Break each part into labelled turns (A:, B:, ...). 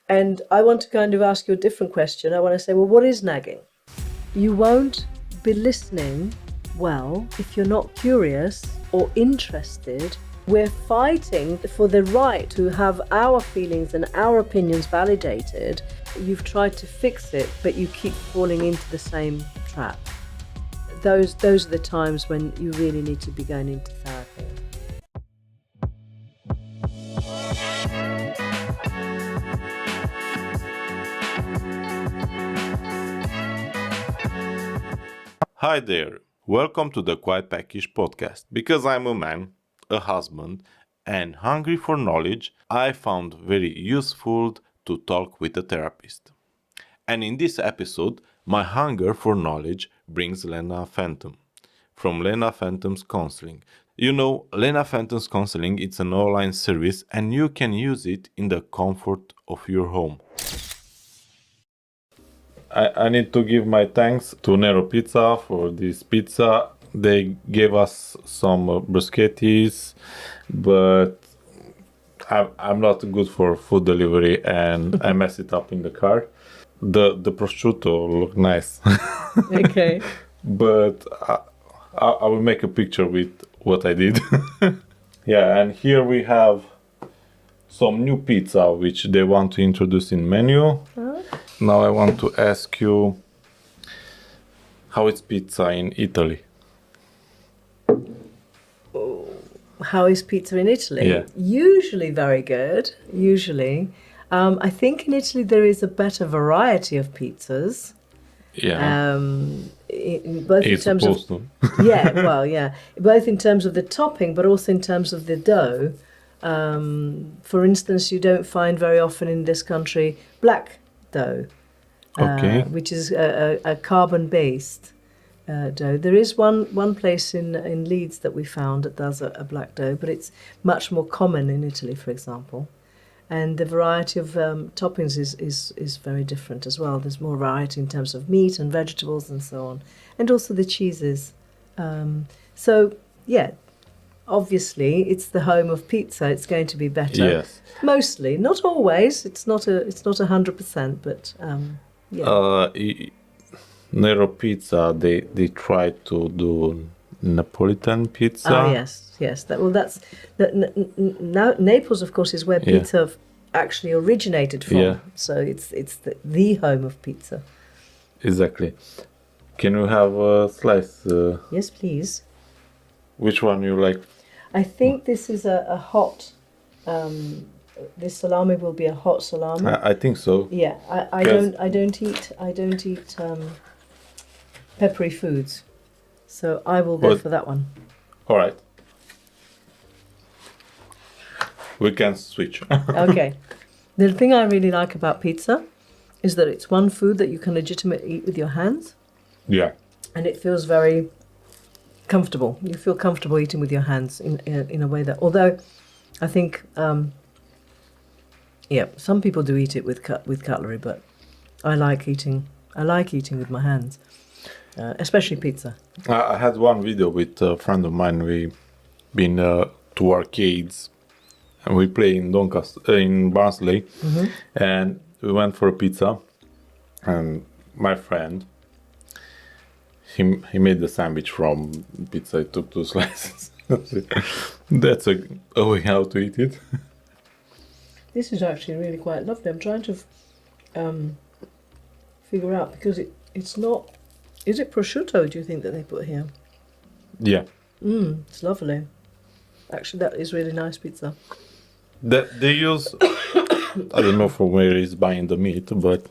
A: And I want to kind of ask you a different question. I want to say, well, what is nagging? You won't be listening well if you're not curious or interested. We're fighting for the right to have our feelings and our opinions validated. You've tried to fix it, but you keep falling into the same trap. Those are the times when you really need to be going into therapy.
B: Hi there, welcome to the 𝐿𝐴 podcast. Because I'm a man, a husband, and hungry for knowledge, I found very useful to talk with a therapist. And in this episode, my hunger for knowledge brings Lena Fenton from Lena Fenton's Counseling. You know, Lena Fenton's Counseling, it's an online service and you can use it in the comfort of your home. I need to give my thanks to Nero Pizza for this pizza. They gave us some bruschettis, but I'm not good for food delivery and I mess it up in the car. The prosciutto looked nice.
A: Okay.
B: But I will make a picture with what I did. Yeah, and here we have some new pizza which they want to introduce in menu. Huh? Now I want to ask you, how is pizza in Italy?
A: How is pizza in Italy?
B: Yeah.
A: Usually very good, usually. I think in Italy there is a better variety of pizzas.
B: Yeah.
A: Both
B: It's
A: in terms
B: supposed
A: of,
B: to.
A: yeah, well, yeah. Both in terms of the topping, but also in terms of the dough. For instance, you don't find very often in this country black dough,
B: Okay.
A: which is a carbon-based dough. There is one place in Leeds that we found that does a black dough, but it's much more common in Italy, for example. And the variety of toppings is very different as well. There's more variety in terms of meat and vegetables and so on, and also the cheeses. So yeah, obviously it's the home of pizza. It's going to be better.
B: Yes.
A: Mostly, not always. It's not 100%, but yeah.
B: Nero Pizza, they tried to do Napolitan pizza.
A: Oh yes. That's now Naples, of course, is where pizza actually originated from.
B: Yeah.
A: So it's the home of pizza.
B: Exactly. Can you have a slice?
A: Yes, please.
B: Which one you like?
A: I think this is a hot. This salami will be a hot salami.
B: I think so.
A: Yeah, I don't eat peppery foods, so I will go for that one.
B: All right. We can switch.
A: Okay. The thing I really like about pizza is that it's one food that you can legitimately eat with your hands.
B: Yeah.
A: And it feels very comfortable. You feel comfortable eating with your hands in a way that, although I think, some people do eat it with cutlery, but I like eating with my hands, especially pizza.
B: I had one video with a friend of mine. We been to arcades and we play in Doncaster, in Barnsley, and we went for a pizza. And my friend, he made the sandwich from pizza. He took 2 slices. That's a way how to eat it.
A: This is actually really quite lovely. I'm trying to figure out, because it's not. Is it prosciutto, do you think, that they put here?
B: Yeah.
A: It's lovely. Actually, that is really nice pizza.
B: They use, I don't know from where he's buying the meat, but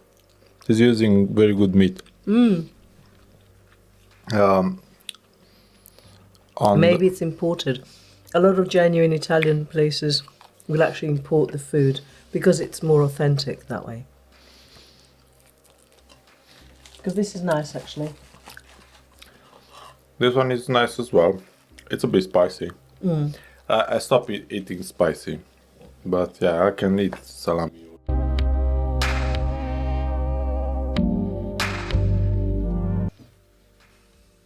B: he's using very good meat.
A: Maybe it's imported. A lot of genuine Italian places will actually import the food because it's more authentic that way. Because this is nice, actually.
B: This one is nice as well. It's a bit spicy. I stopped eating spicy, but yeah, I can eat salami.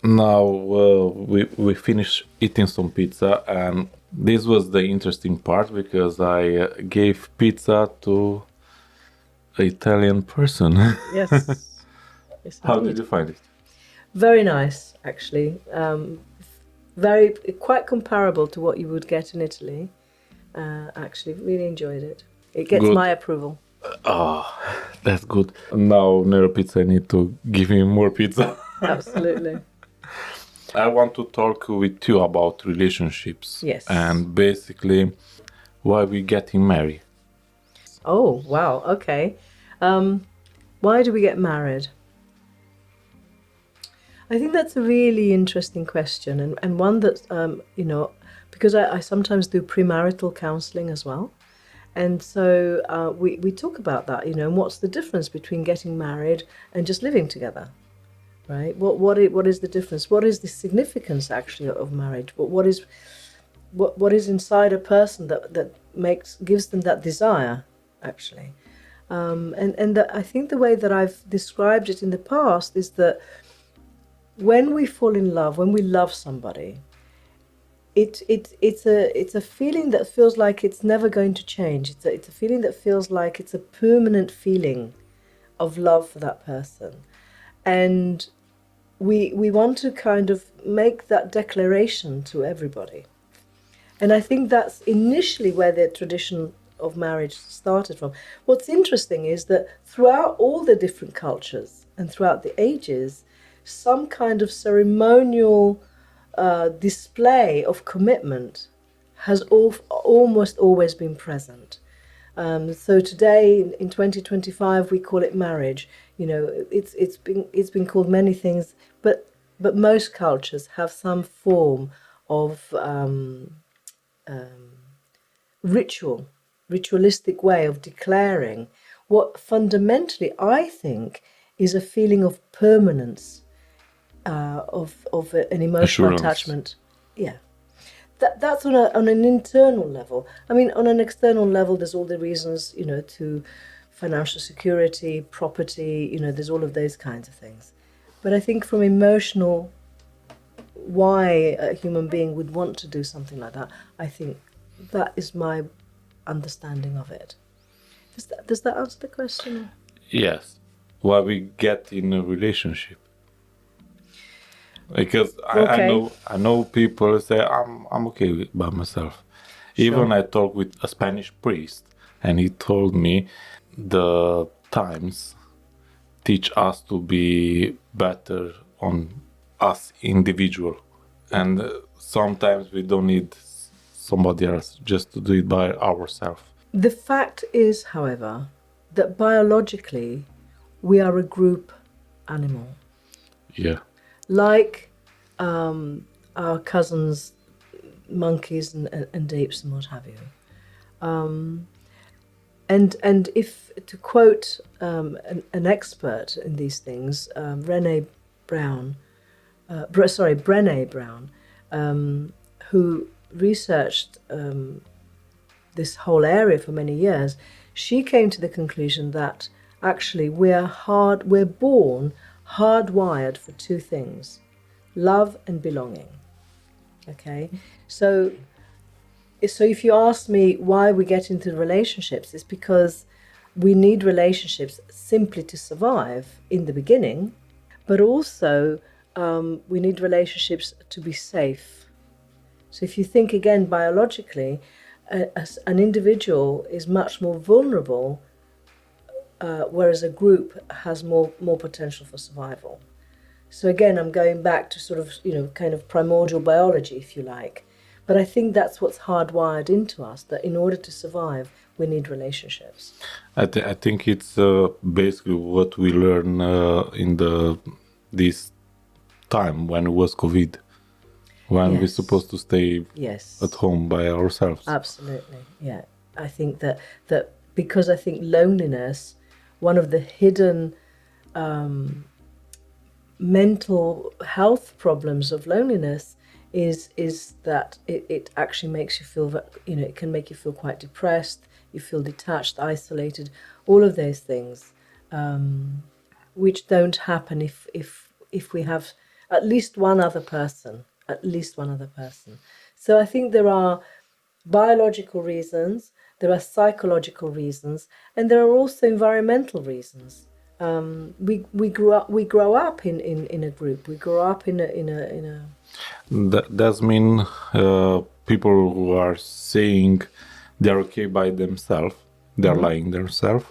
B: Now we finished eating some pizza, and this was the interesting part because I gave pizza to Italian person.
A: Yes. Yes,
B: How
A: indeed.
B: did you find it?
A: Very nice, actually. Very quite comparable to what you would get in Italy. Actually, really enjoyed it. It gets
B: Good.
A: my approval.
B: Oh, that's good. Now, Nero Pizza, I need to give him more pizza.
A: Absolutely.
B: I want to talk with you about relationships.
A: Yes.
B: And basically, why we getting married.
A: Oh, wow. Okay. Why do we get married? I think that's a really interesting question, and one that, because I sometimes do premarital counseling as well. And so we talk about that, and what's the difference between getting married and just living together, right? What is the difference? What is the significance actually of marriage? What is inside a person that gives them that desire, actually? I think the way that I've described it in the past is that when we fall in love, when we love somebody, it's a feeling that feels like it's never going to change. It's a feeling that feels like it's a permanent feeling of love for that person, and we want to kind of make that declaration to everybody. And I think that's initially where the tradition of marriage started from. What's interesting is that throughout all the different cultures and throughout the ages, some kind of ceremonial display of commitment has almost always been present. So today, in 2025, we call it marriage. It's been called many things, but most cultures have some form of ritualistic way of declaring what fundamentally I think is a feeling of permanence, of an emotional attachment. Yeah, that's on an internal level. I mean, on an external level, there's all the reasons, to financial security, property. There's all of those kinds of things. But I think from emotional, why a human being would want to do something like that, I think that is my understanding of it. Does that answer the question?
B: Yes. Why we get in a relationship? Because
A: Okay.
B: I know people say I'm okay by myself. Even I talked with a Spanish priest, and he told me the times teach us to be better on us individual, and sometimes we don't need somebody else, just to do it by ourselves.
A: The fact is, however, that biologically we are a group animal.
B: Yeah.
A: Like our cousins, monkeys and apes and what have you. And if, to quote an expert in these things, Brené Brown, who researched this whole area for many years, she came to the conclusion that actually we're born hardwired for two things: love and belonging. Okay, so if you ask me why we get into relationships, it's because we need relationships simply to survive in the beginning, but also we need relationships to be safe. So if you think again biologically, an individual is much more vulnerable, whereas a group has more potential for survival. So again, I'm going back to sort of, kind of primordial biology, if you like. But I think that's what's hardwired into us, that in order to survive, we need relationships.
B: I think it's basically what we learn in this time when it was COVID, when we're supposed to stay at home by ourselves.
A: Absolutely, yeah. I think that because I think loneliness, one of the hidden mental health problems of loneliness is that it actually makes you feel that, it can make you feel quite depressed, you feel detached, isolated, all of those things, which don't happen if we have at least one other person. So I think there are biological reasons, there are psychological reasons, and there are also environmental reasons. We grow up in a group. We grow up in a.
B: That does mean people who are saying they're okay by themselves, they're lying themselves.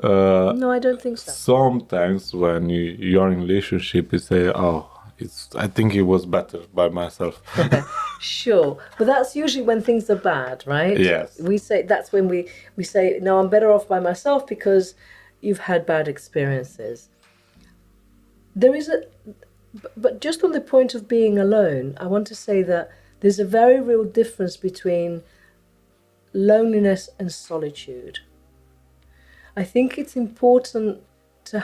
A: No, I don't think so.
B: Sometimes when you're in a relationship, you say, "Oh, I think it was better by myself."
A: Sure, but that's usually when things are bad, right?
B: Yes.
A: We say that's when we say, "No, I'm better off by myself because you've had bad experiences." There is but just on the point of being alone, I want to say that there's a very real difference between loneliness and solitude. I think it's important to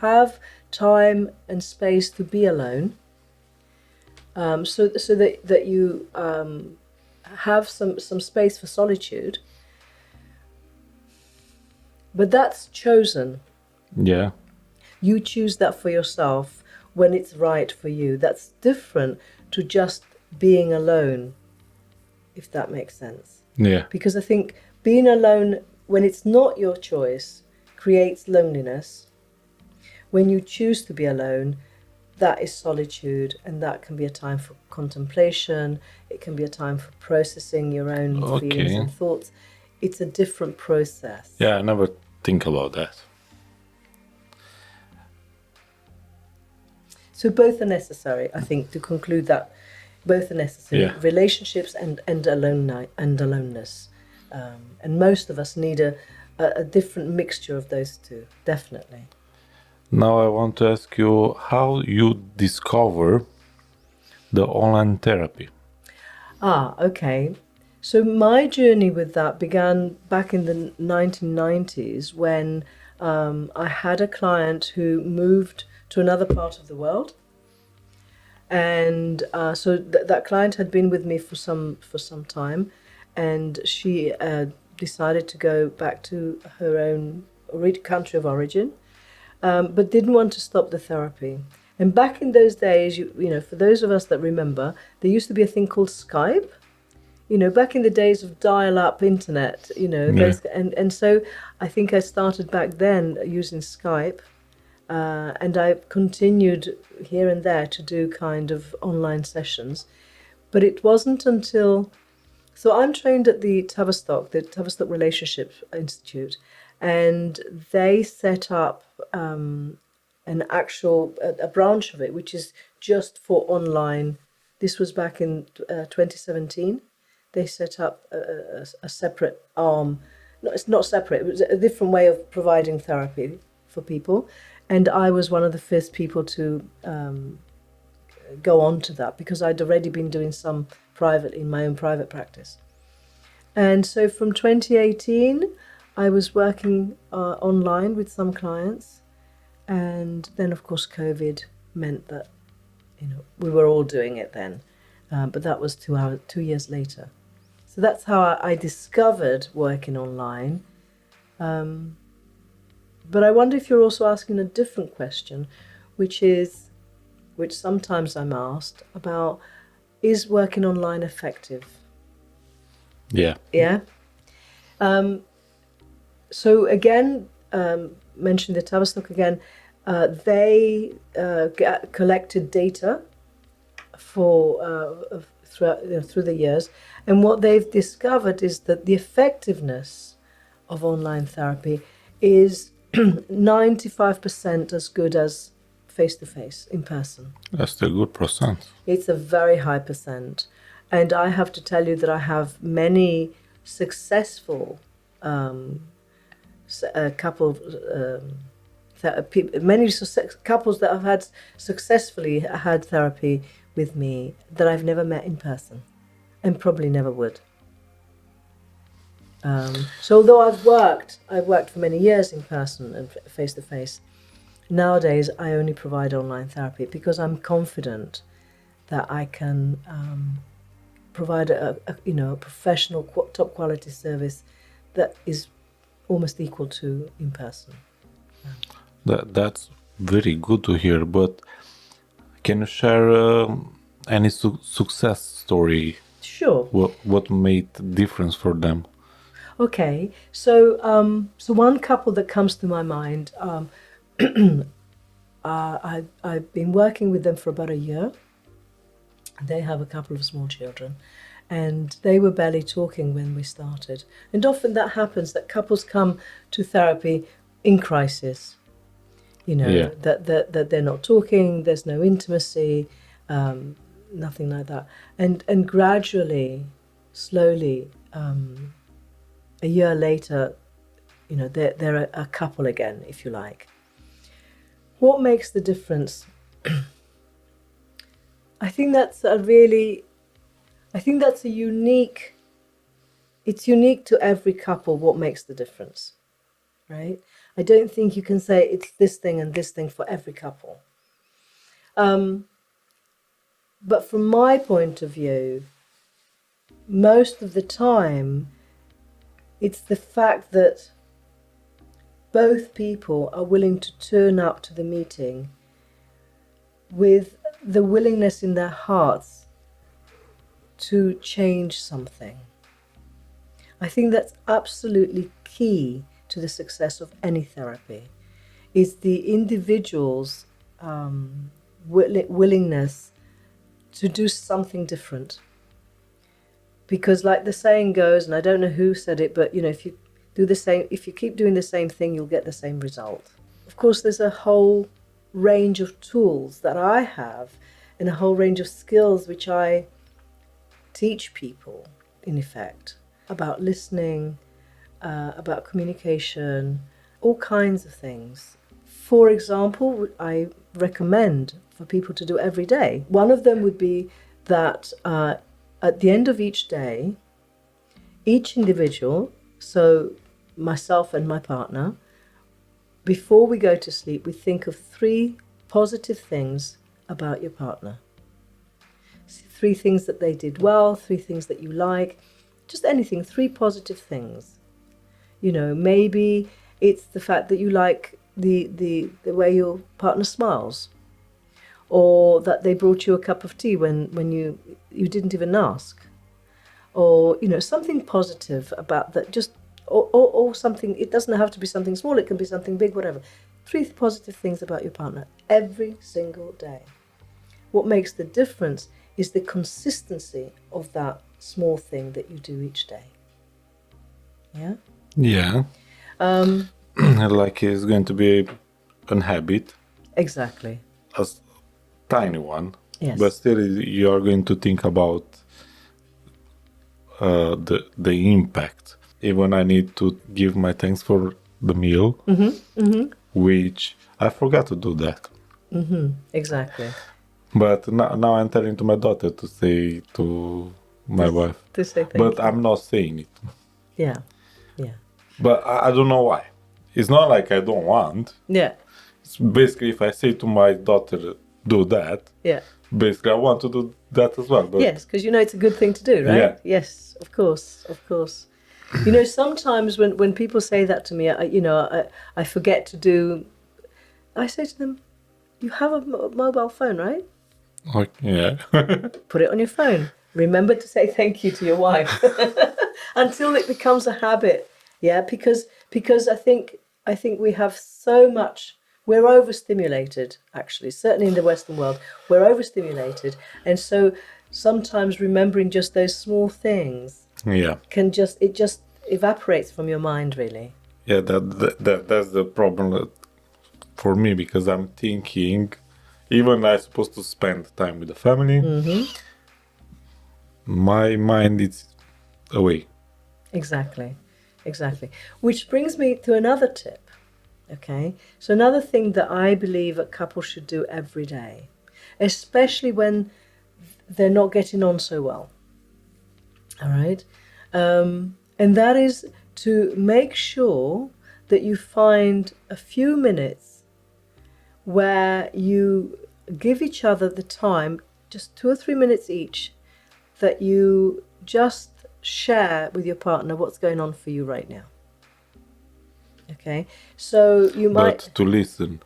A: have time and space to be alone, so that you have some space for solitude. But that's chosen.
B: Yeah.
A: You choose that for yourself when it's right for you. That's different to just being alone, if that makes sense.
B: Yeah.
A: Because I think being alone when it's not your choice creates loneliness. When you choose to be alone, that is solitude, and that can be a time for contemplation. It can be a time for processing your own feelings and thoughts. It's a different process.
B: Yeah, I never think about that.
A: So both are necessary, I think, to conclude that both are necessary.
B: Yeah.
A: Relationships and aloneness. And most of us need a different mixture of those two, definitely.
B: Now I want to ask you how you discover the online therapy.
A: Okay. So my journey with that began back in the 1990s when I had a client who moved to another part of the world, and so that client had been with me for some time, and she decided to go back to her own country of origin, but didn't want to stop the therapy. And back in those days, you know, for those of us that remember, there used to be a thing called Skype. You know, back in the days of dial-up internet, you know, and so I think I started back then using Skype, and I continued here and there to do kind of online sessions. But it wasn't until, so I'm trained at the Tavistock Relationship Institute, and they set up a branch of it, which is just for online. This was back in 2017. They set up a separate arm. No, it's not separate. It was a different way of providing therapy for people. And I was one of the first people to go on to that because I'd already been doing some private in my own private practice. And so from 2018, I was working online with some clients. And then, of course, COVID meant that, you know, we were all doing it then. But that was 2 years later. So that's how I discovered working online. But I wonder if you're also asking a different question, which sometimes I'm asked about, is working online effective?
B: Yeah.
A: Yeah. So again, mention the Tavistock again. They collected data through the years, and what they've discovered is that the effectiveness of online therapy is 95% as good as face-to-face, in person.
B: That's a good percent.
A: It's a very high percent. And I have to tell you that I have many successful couples that have had successfully had therapy with me that I've never met in person and probably never would. So although I've worked for many years in person and face to face, nowadays I only provide online therapy because I'm confident that I can provide a professional top quality service that is almost equal to in person.
B: That's very good to hear. But can you share any success story?
A: Sure.
B: What made the difference for them?
A: Okay, so one couple that comes to my mind, I've been working with them for about a year. They have a couple of small children, and they were barely talking when we started. And often that happens, that couples come to therapy in crisis. You know,
B: Yeah.
A: that they're not talking, there's no intimacy, nothing like that. And gradually, slowly, a year later, you know, they're a couple again, if you like. What makes the difference? I think that's it's unique to every couple what makes the difference, right? I don't think you can say it's this thing and this thing for every couple. But from my point of view, most of the time, it's the fact that both people are willing to turn up to the meeting with the willingness in their hearts to change something. I think that's absolutely key to the success of any therapy, is the individual's willingness to do something different. Because like the saying goes, and I don't know who said it, but you know, if you keep doing the same thing, you'll get the same result. Of course, there's a whole range of tools that I have and a whole range of skills which I teach people, in effect, about listening, about communication, all kinds of things. For example, I recommend for people to do every day. One of them would be that at the end of each day, each individual, so myself and my partner, before we go to sleep, we think of 3 positive things about your partner. 3 things that they did well, 3 things that you like, just anything, 3 positive things. You know, maybe it's the fact that you like the way your partner smiles, or that they brought you a cup of tea when you didn't even ask, or, you know, something positive about that, just or something. It doesn't have to be something small, it can be something big, whatever. 3 positive things about your partner every single day. What makes the difference is the consistency of that small thing that you do each day. Yeah?
B: Yeah. Like it's going to be a habit.
A: Exactly.
B: A tiny one.
A: Yes.
B: But still you are going to think about the impact. Even I need to give my thanks for the meal, which I forgot to do that.
A: Exactly.
B: But now I'm telling to my daughter to say to my wife.
A: To say thank
B: But
A: you.
B: I'm not saying it.
A: Yeah.
B: But I don't know why. It's not like I don't want.
A: Yeah.
B: It's basically, if I say to my daughter, do that,
A: Yeah.
B: basically I want to do that as well. But
A: Yes, because you know it's a good thing to do, right?
B: Yeah.
A: Yes, of course. You know, sometimes when people say that to me, I forget to do. I say to them, "You have a mobile phone, right?
B: yeah.
A: Put it on your phone. Remember to say thank you to your wife until it becomes a habit." Yeah, because I think we have so much. We're overstimulated, actually. Certainly in the Western world, we're overstimulated, and so sometimes remembering just those small things
B: Yeah.
A: it just evaporates from your mind, really.
B: Yeah, that's the problem for me, because I'm thinking, even I'm supposed to spend time with the family, my mind is away.
A: Exactly. Which brings me to another tip. Okay, so another thing that I believe a couple should do every day, especially when they're not getting on so well. All right, and that is to make sure that you find a few minutes where you give each other the time, just 2 or 3 minutes each, that you just share with your partner what's going on for you right now. Okay, so you might...
B: But to listen.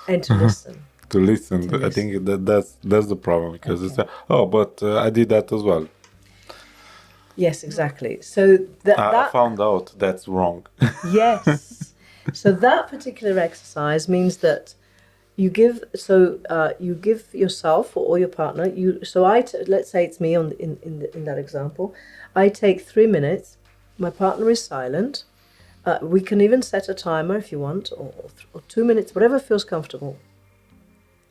A: And to listen.
B: To listen. I think that's the problem, because it's but I did that as well.
A: Yes, exactly. So
B: I found out that's wrong.
A: yes. So that particular exercise means that you give yourself or your partner. Let's say it's me in that example. I take 3 minutes. My partner is silent. We can even set a timer if you want, or 2 minutes, whatever feels comfortable.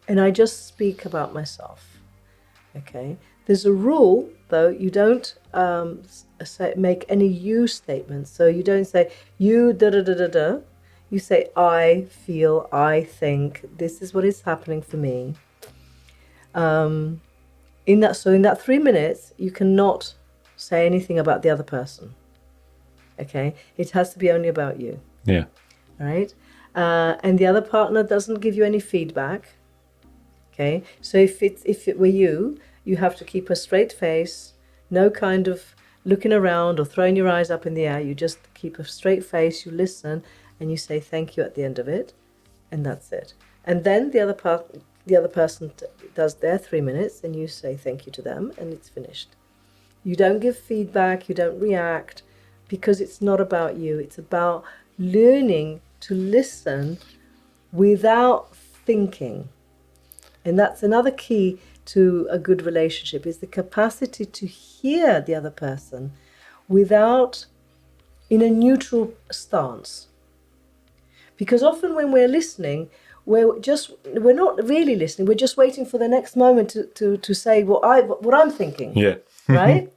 A: And I just speak about myself. Okay. There's a rule, though. You don't make any you statements. So you don't say you da da da da da. You say I feel, I think. This is what is happening for me. In that 3 minutes, you cannot say anything about the other person. Okay, it has to be only about you.
B: Yeah.
A: Right, and the other partner doesn't give you any feedback. Okay, so if it were you, you have to keep a straight face, no kind of looking around or throwing your eyes up in the air. You just keep a straight face. You listen, and you say thank you at the end of it, and that's it. And then the other person does their 3 minutes, and you say thank you to them, and it's finished. You don't give feedback. You don't react, because it's not about you. It's about learning to listen without thinking. And that's another key to a good relationship, is the capacity to hear the other person without, in a neutral stance. Because often when we're listening, we're not really listening. We're just waiting for the next moment to say what I'm thinking.
B: Yeah.
A: Right?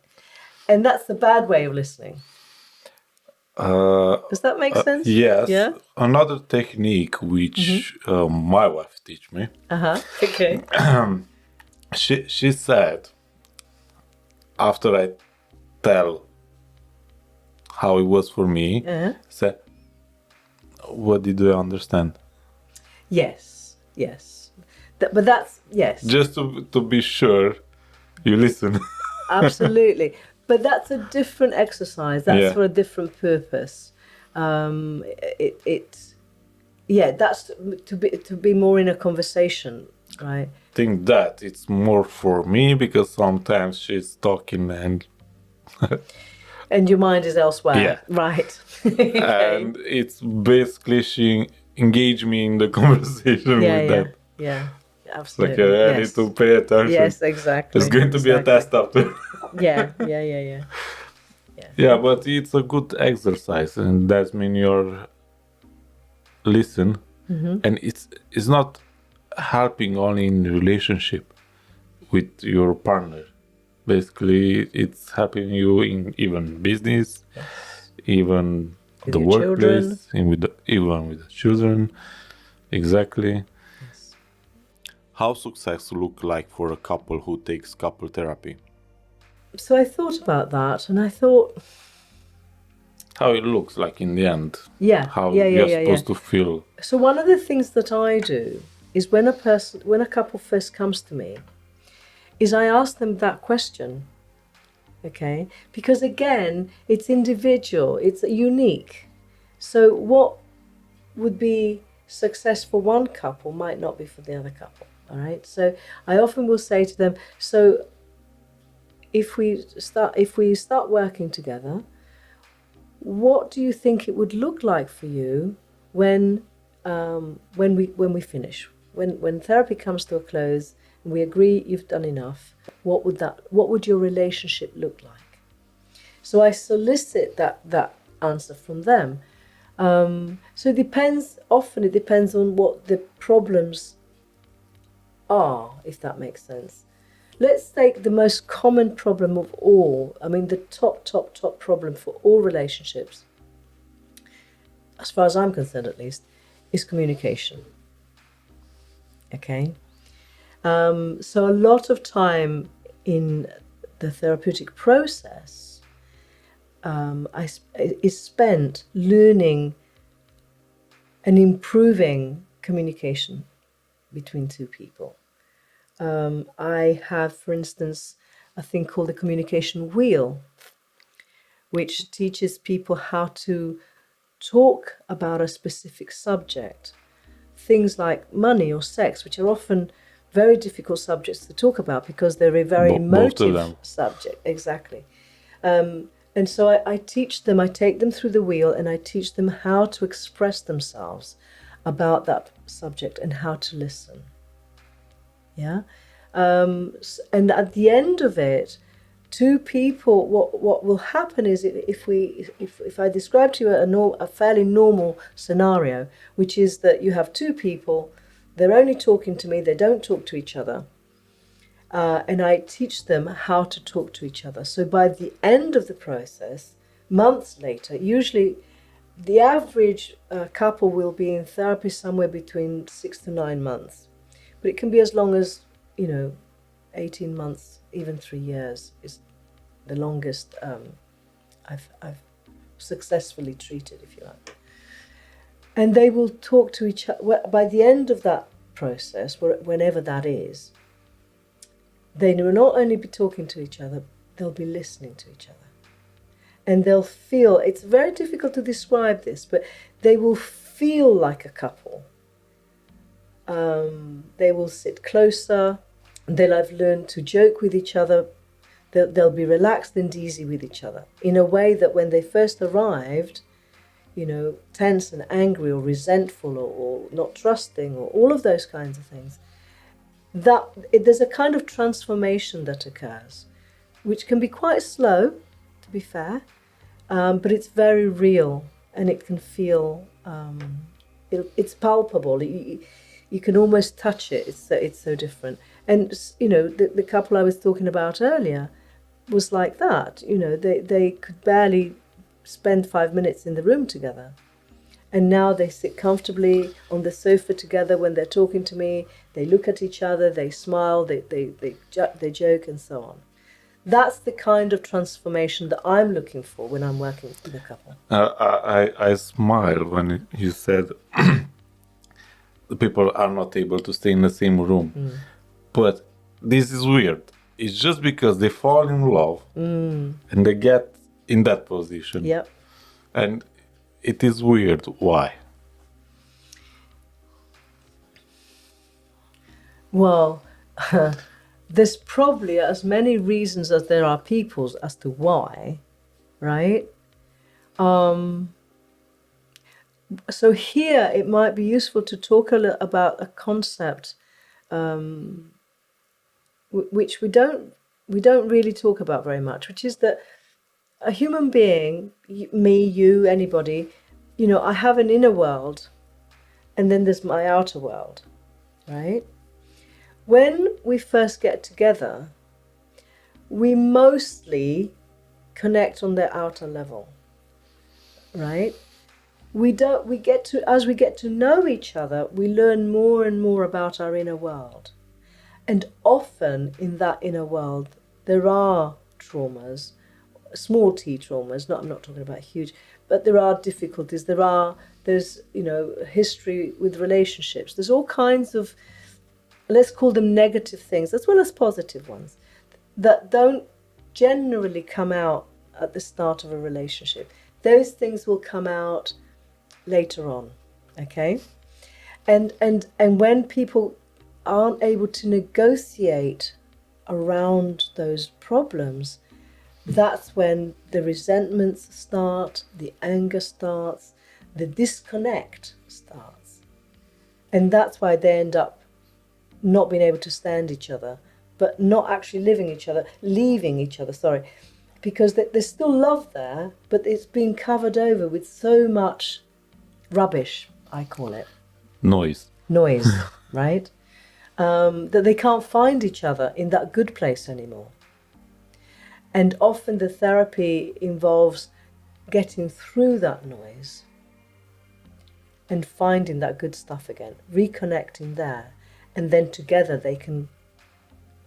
A: And that's the bad way of listening. Does that make sense?
B: Yes.
A: Yeah.
B: Another technique which my wife teach me.
A: Okay.
B: She said, after I tell how it was for me, said, what did you understand?
A: Yes. But that's, yes.
B: Just to be sure you listen.
A: Absolutely. But that's a different exercise. That's for a different purpose. That's to be more in a conversation, right?
B: I think that it's more for me, because sometimes she's talking and
A: and your mind is elsewhere.
B: Yeah.
A: Right. Okay.
B: And it's basically she engaged me in the conversation with that.
A: Yeah. Absolutely.
B: Like I need to pay attention.
A: Yes, exactly.
B: There's going to be a test after.
A: Yeah.
B: Yeah, but it's a good exercise, and that means you're listen, and it's not helping only in relationship with your partner. Basically, it's helping you in even business, even
A: with
B: the
A: your
B: workplace, and even with the children. Exactly.
A: Yes.
B: How success look like for a couple who takes couple therapy?
A: So I thought about that, and I thought,
B: how it looks like in the end. How
A: you're
B: you're supposed to feel.
A: So one of the things that I do is when a couple first comes to me, is I ask them that question. Okay? Because again, it's individual, it's unique. So what would be success for one couple might not be for the other couple. All right? So I often will say to them, so if we start working together, what do you think it would look like for you when we finish, when therapy comes to a close and we agree you've done enough? What would your relationship look like? So I solicit that answer from them. So it depends on what the problems are, if that makes sense. Let's take the most common problem of all. I mean, the top problem for all relationships, as far as I'm concerned at least, is communication. Okay? So a lot of time in the therapeutic process is spent learning and improving communication between two people. I have, for instance, a thing called the communication wheel, which teaches people how to talk about a specific subject. Things like money or sex, which are often very difficult subjects to talk about because they're a very emotive subject. Exactly. And so I teach them, I take them through the wheel and I teach them how to express themselves about that subject and how to listen. Yeah? And at the end of it, two people, what will happen is if I describe to you a fairly normal scenario, which is that you have two people, they're only talking to me, they don't talk to each other, and I teach them how to talk to each other. So by the end of the process, months later, usually the average couple will be in therapy somewhere between 6 to 9 months, but it can be as long as 18 months, even 3 years is the longest I've successfully treated, if you like. And they will talk to each other. By the end of that process, whenever that is, they will not only be talking to each other, they'll be listening to each other. And they'll feel, it's very difficult to describe this, but they will feel like a couple. They will sit closer. They'll have learned to joke with each other. They'll be relaxed and easy with each other in a way that when they first arrived, tense and angry or resentful or not trusting or all of those kinds of things, there's a kind of transformation that occurs, which can be quite slow, to be fair, but it's very real and it can feel, it's palpable. You can almost touch it. It's so different. And the couple I was talking about earlier was like that. They could barely spend 5 minutes in the room together, and now they sit comfortably on the sofa together when they're talking to me. They look at each other, they smile, they joke, and so on. That's the kind of transformation that I'm looking for when I'm working with a couple.
B: I smile when you said the people are not able to stay in the same room. But this is weird. It's just because they fall in love and they get in that position.
A: Yep.
B: And it is weird. Why?
A: Well, there's probably as many reasons as there are people as to why, right? So here it might be useful to talk a little about a concept which we don't really talk about very much, which is that a human being, me, you, anybody, I have an inner world and then there's my outer world, right? When we first get together, we mostly connect on the outer level, right? As we get to know each other, we learn more and more about our inner world. And often in that inner world, there are traumas, small t traumas, I'm not talking about huge, but there are difficulties, there's history with relationships, there's all kinds of, let's call them negative things, as well as positive ones, that don't generally come out at the start of a relationship. Those things will come out later on, okay? And when people aren't able to negotiate around those problems, that's when the resentments start, the anger starts, the disconnect starts. And that's why they end up not being able to stand each other, but not actually leaving each other, sorry. Because there's still love there, but it's been covered over with so much rubbish, I call it.
B: Noise,
A: right? That they can't find each other in that good place anymore. And often the therapy involves getting through that noise and finding that good stuff again, reconnecting there, and then together they can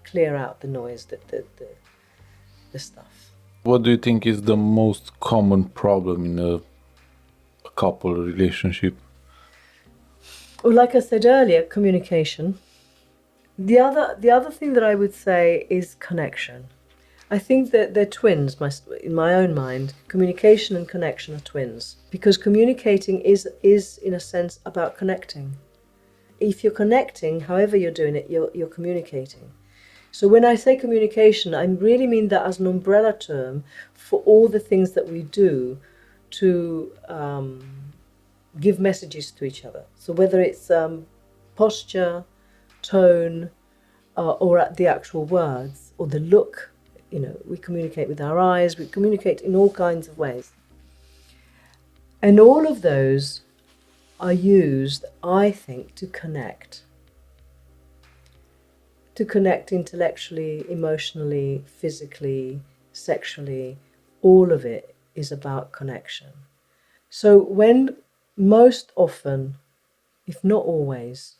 A: clear out the noise, the stuff.
B: what do you think is the most common problem in a couple relationship?
A: Well, like I said earlier, communication. The other thing that I would say is connection. I think that they're twins, in my own mind. Communication and connection are twins, because communicating is in a sense about connecting. If you're connecting, however you're doing it, you're communicating. So when I say communication, I really mean that as an umbrella term for all the things that we do to give messages to each other. So whether it's posture, tone, or at the actual words, or the look, we communicate with our eyes, we communicate in all kinds of ways. And all of those are used, I think, to connect. To connect intellectually, emotionally, physically, sexually. All of it is about connection. So when most often, if not always,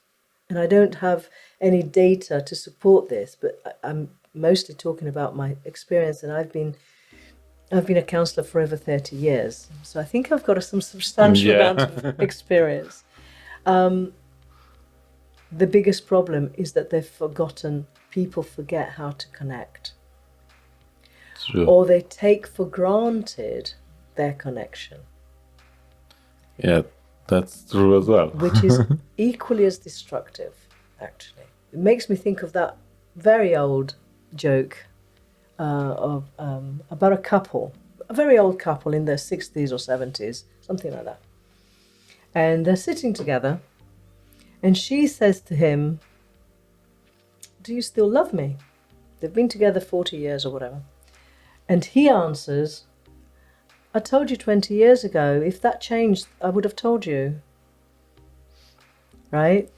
A: and I don't have any data to support this, but I'm mostly talking about my experience, and I've been a counsellor for over 30 years, so I think I've got some substantial amount of experience. The biggest problem is that people forget how to connect.
B: True.
A: Or they take for granted their connection.
B: Yeah, that's true as well.
A: Which is equally as destructive, actually. It makes me think of that very old joke about a very old couple in their 60s or 70s, something like that. And they're sitting together, and she says to him, "Do you still love me?" They've been together 40 years or whatever. And he answers, "I told you 20 years ago. If that changed, I would have told you." Right?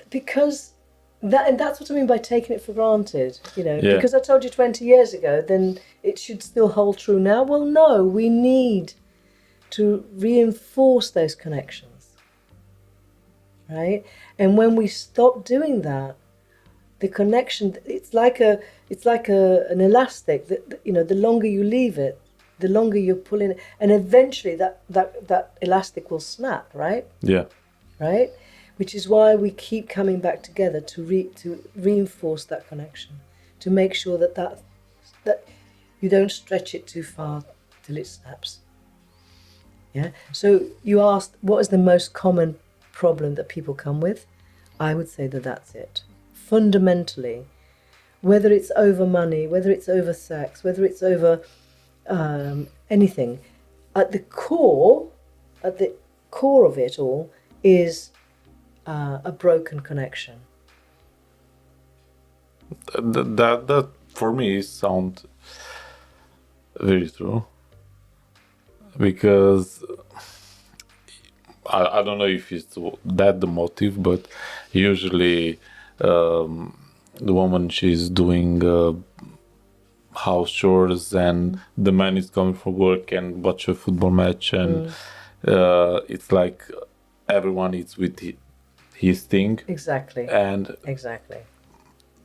A: Because that's what I mean by taking it for granted.
B: Yeah.
A: Because I told you 20 years ago, then it should still hold true now. Well, no, we need to reinforce those connections. Right? And when we stop doing that, the connection, it's like an elastic that the longer you leave it, the longer you're pulling it, and eventually that elastic will snap, right?
B: Yeah.
A: Right? Which is why we keep coming back together to reinforce that connection, to make sure that you don't stretch it too far till it snaps. Yeah. So you asked, what is the most common problem that people come with? I would say that's it. Fundamentally, whether it's over money, whether it's over sex, whether it's over anything, at the core of it all is a broken connection.
B: That for me sounds very true, because I don't know if it's that the motive, but usually the woman, she's doing house chores, and the man is coming from work and watch a football match, and it's like everyone is with his thing.
A: Exactly.
B: And
A: exactly.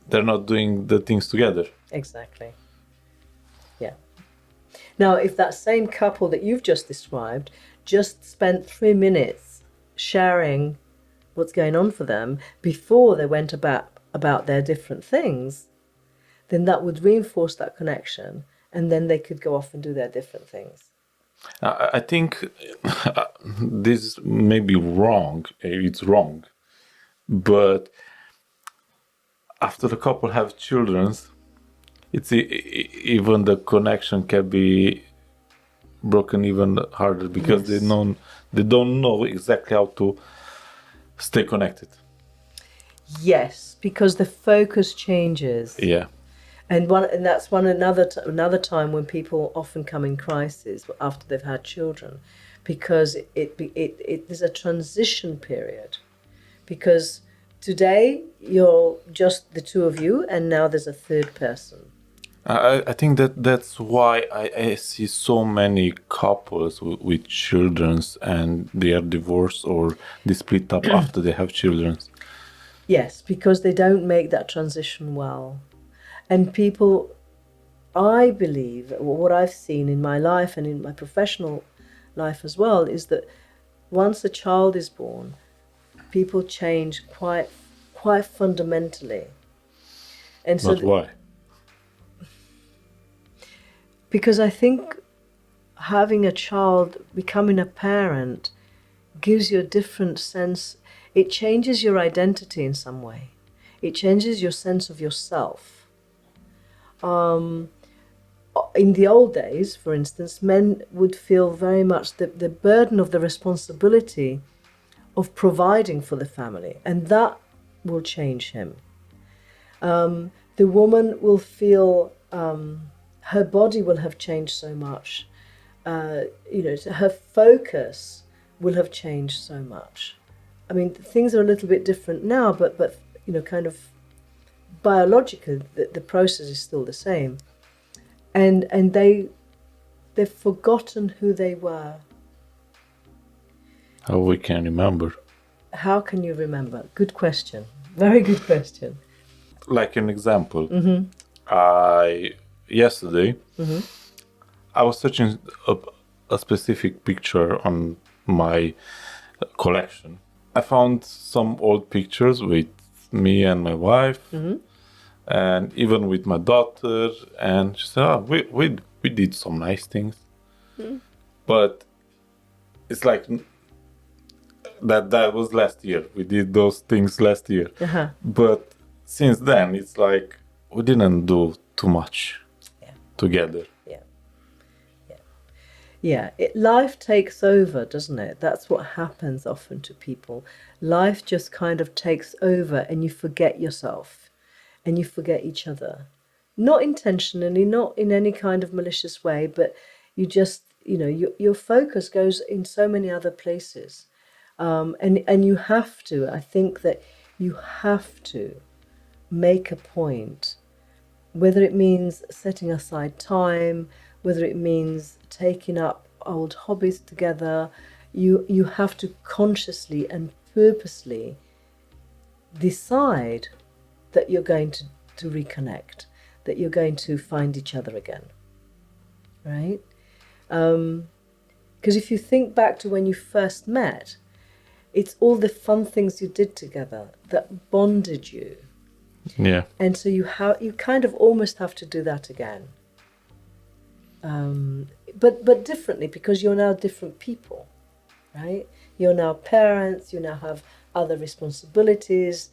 B: They're not doing the things together.
A: Exactly. Yeah. Now, if that same couple that you've just described just spent 3 minutes sharing what's going on for them before they went about their different things, then that would reinforce that connection, and then they could go off and do their different things.
B: I think this may be wrong. It's wrong. But after the couple have children, it's even the connection can be broken even harder, because
A: Yes.
B: they don't know exactly how to stay connected.
A: Yes, because the focus changes.
B: Yeah.
A: And that's another time when people often come in crisis after they've had children, because there's a transition period. Because today you're just the two of you, and now there's a third person.
B: I think that's why I see so many couples with children, and they are divorced or they split up after they have children.
A: Yes, because they don't make that transition well. And people, I believe, what I've seen in my life and in my professional life as well, is that once a child is born, people change quite fundamentally. And so
B: But why?
A: Because I think having a child, becoming a parent, gives you a different sense. It changes your identity in some way. It changes your sense of yourself. In the old days, for instance, men would feel very much the burden of the responsibility of providing for the family, and that will change him. The woman will feel her body will have changed so much. Her focus will have changed so much. I mean, things are a little bit different now, but kind of biologically, the process is still the same. And they've forgotten who they were.
B: How we can remember?
A: How can you remember? Good question. Very good question.
B: Like an example,
A: Mm-hmm.
B: Yesterday,
A: Mm-hmm.
B: I was searching a specific picture on my collection. I found some old pictures with me and my wife,
A: Mm-hmm.
B: and even with my daughter. And she said, we did some nice things.
A: Mm-hmm.
B: But it's like that was last year. We did those things last year.
A: Uh-huh.
B: But since then, it's like we didn't do too much together.
A: Yeah, life takes over, doesn't it? That's what happens often to people. Life just kind of takes over and you forget yourself and you forget each other. Not intentionally, not in any kind of malicious way, but you just, your focus goes in so many other places. And you have to, I think that you have to make a point, whether it means setting aside time, whether it means taking up old hobbies together, you have to consciously and purposely decide that you're going to reconnect, that you're going to find each other again, right? Because if you think back to when you first met, it's all the fun things you did together that bonded you.
B: Yeah.
A: And so you kind of almost have to do that again. But differently, because you're now different people, right? You're now parents, you now have other responsibilities,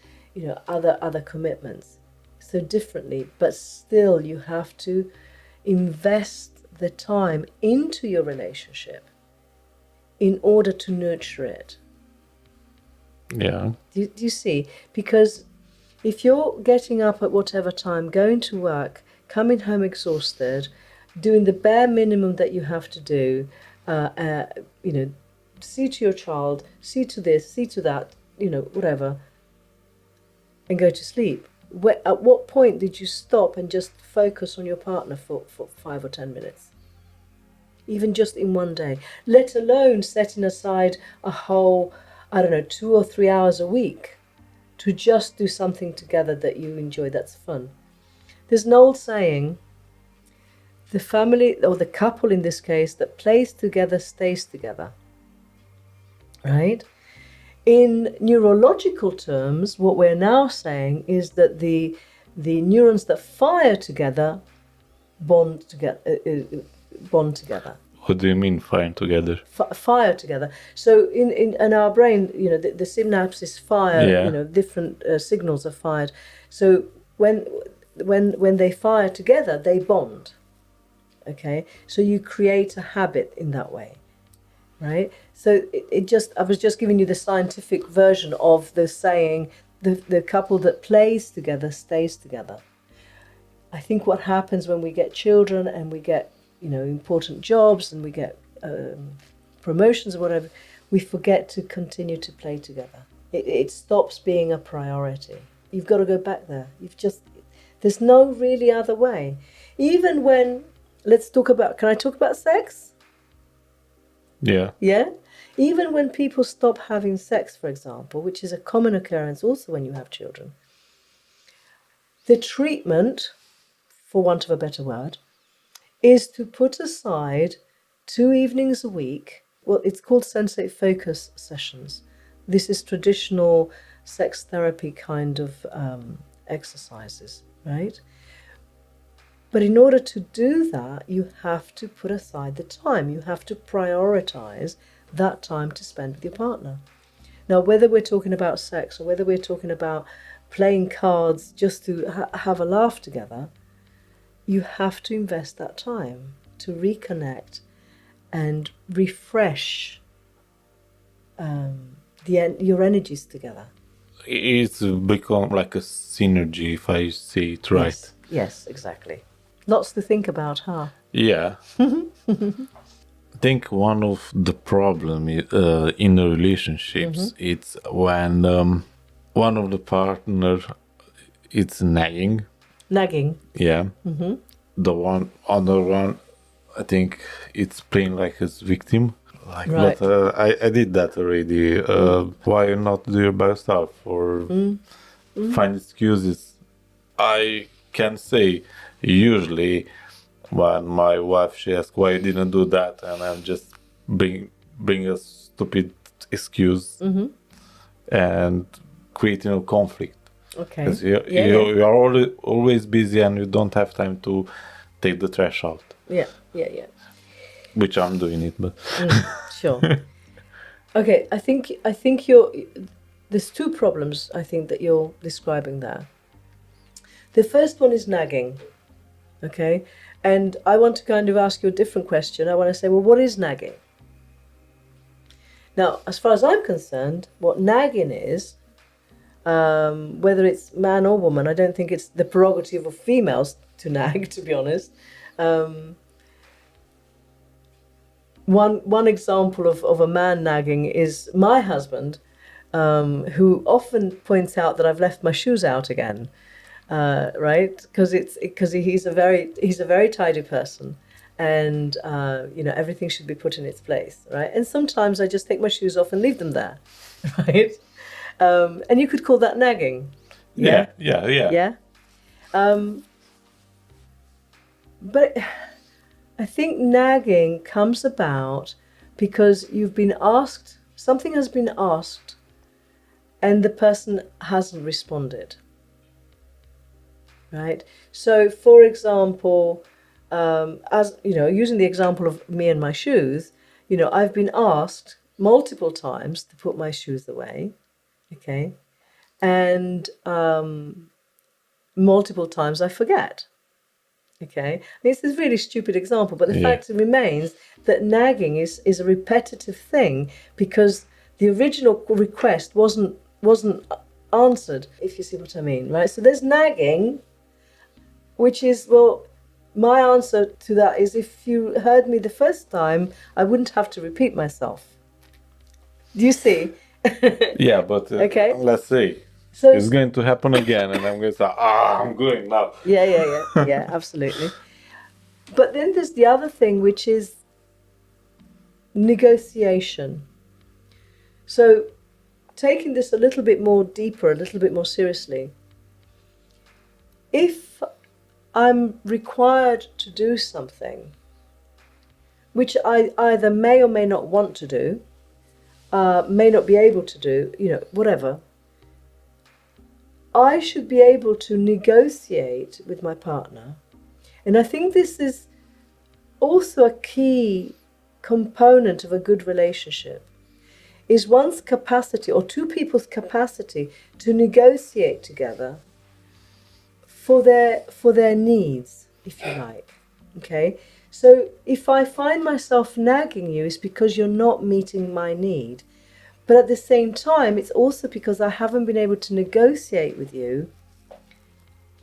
A: other commitments. So differently, but still you have to invest the time into your relationship in order to nurture it.
B: Yeah.
A: Do you see? Because if you're getting up at whatever time, going to work, coming home exhausted, doing the bare minimum that you have to do, see to your child, see to this, see to that, whatever, and go to sleep. At what point did you stop and just focus on your partner for 5 or 10 minutes? Even just in one day, let alone setting aside a whole, 2 or 3 hours a week to just do something together that you enjoy, that's fun. There's an old saying, the family, or the couple in this case, that plays together stays together, right? In neurological terms, what we're now saying is that the neurons that fire together bond together.
B: What do you mean fire together?
A: Fire together. So in our brain, the synapses fire.
B: Yeah.
A: Different signals are fired. So when they fire together, they bond. Okay, so you create a habit in that way, right? So I was just giving you the scientific version of the saying, the couple that plays together stays together. I think what happens when we get children and we get, important jobs and we get promotions or whatever, we forget to continue to play together. It stops being a priority. You've got to go back there. There's no really other way. Even when, can I talk about sex?
B: Yeah.
A: Yeah? Even when people stop having sex, for example, which is a common occurrence also when you have children, the treatment, for want of a better word, is to put aside 2 evenings a week. Well, it's called sensate focus sessions. This is traditional sex therapy kind of exercises, right? But in order to do that, you have to put aside the time. You have to prioritize that time to spend with your partner. Now, whether we're talking about sex or whether we're talking about playing cards just to have a laugh together, you have to invest that time to reconnect and refresh your energies together.
B: It's become like a synergy, if I say it right.
A: Yes, exactly. Lots to think about, huh?
B: Yeah. I think one of the problem in the relationships it's when one of the partner it's nagging.
A: Nagging.
B: Yeah. The other one, I think it's playing like as victim. Like,
A: Right.
B: but I did that already. Why not do it by yourself or find excuses? I can say usually when my wife she asks why you didn't do that, and I'm just bring a stupid excuse and creating a conflict.
A: Okay.
B: Because you are always busy and you don't have time to take the trash out.
A: Yeah.
B: Which I'm doing it, but
A: Sure. Okay, I think there's two problems I think that you're describing there. The first one is nagging. Okay? And I want to kind of ask you a different question. I want to say, well, what is nagging? Now, as far as I'm concerned, what nagging is, whether it's man or woman, I don't think it's the prerogative of females to nag, to be honest. One example of a man nagging is my husband, who often points out that I've left my shoes out again, right? Because he's a very tidy person, and everything should be put in its place, right? And sometimes I just take my shoes off and leave them there, right? And you could call that nagging.
B: yeah.
A: Yeah. But I think nagging comes about because you've been asked, something has been asked, and the person hasn't responded. Right? So, for example, as you know, using the example of me and my shoes, I've been asked multiple times to put my shoes away, okay, and multiple times I forget. Okay, I mean, it's a really stupid example, but the fact remains that nagging is a repetitive thing because the original request wasn't answered, if you see what I mean, right? So there's nagging, which is, well, my answer to that is if you heard me the first time, I wouldn't have to repeat myself. Do you see?
B: Yeah, but
A: Okay.
B: Let's say
A: So
B: it's going to happen again, and I'm going to say, I'm going now.
A: Yeah, absolutely. But then there's the other thing, which is negotiation. So taking this a little bit more deeper, a little bit more seriously, if I'm required to do something which I either may or may not want to do, may not be able to do, whatever, I should be able to negotiate with my partner. And I think this is also a key component of a good relationship, is one's capacity, or two people's capacity, to negotiate together for their needs, if you like. Okay? So if I find myself nagging you, it's because you're not meeting my need. But at the same time, it's also because I haven't been able to negotiate with you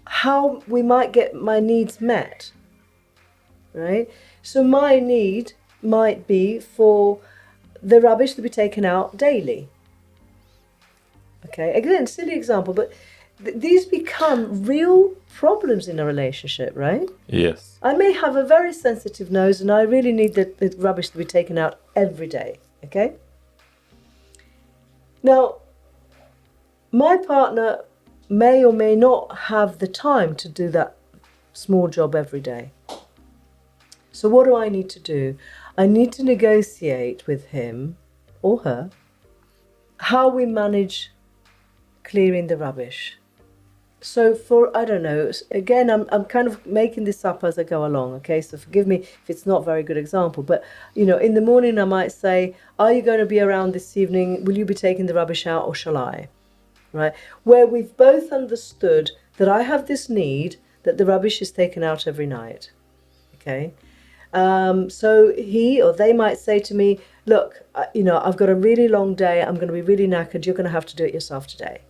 A: how we might get my needs met, right? So my need might be for the rubbish to be taken out daily. Okay, again, silly example, but these become real problems in a relationship, right?
B: Yes.
A: I may have a very sensitive nose and I really need the rubbish to be taken out every day, okay? Now, my partner may or may not have the time to do that small job every day. So what do I need to do? I need to negotiate with him or her how we manage clearing the rubbish. So for, I don't know, again, I'm kind of making this up as I go along, okay? So forgive me if it's not a very good example, but, in the morning I might say, are you going to be around this evening? Will you be taking the rubbish out or shall I? right? Where we've both understood that I have this need that the rubbish is taken out every night, okay? So he or they might say to me, look, I've got a really long day. I'm going to be really knackered. You're going to have to do it yourself today.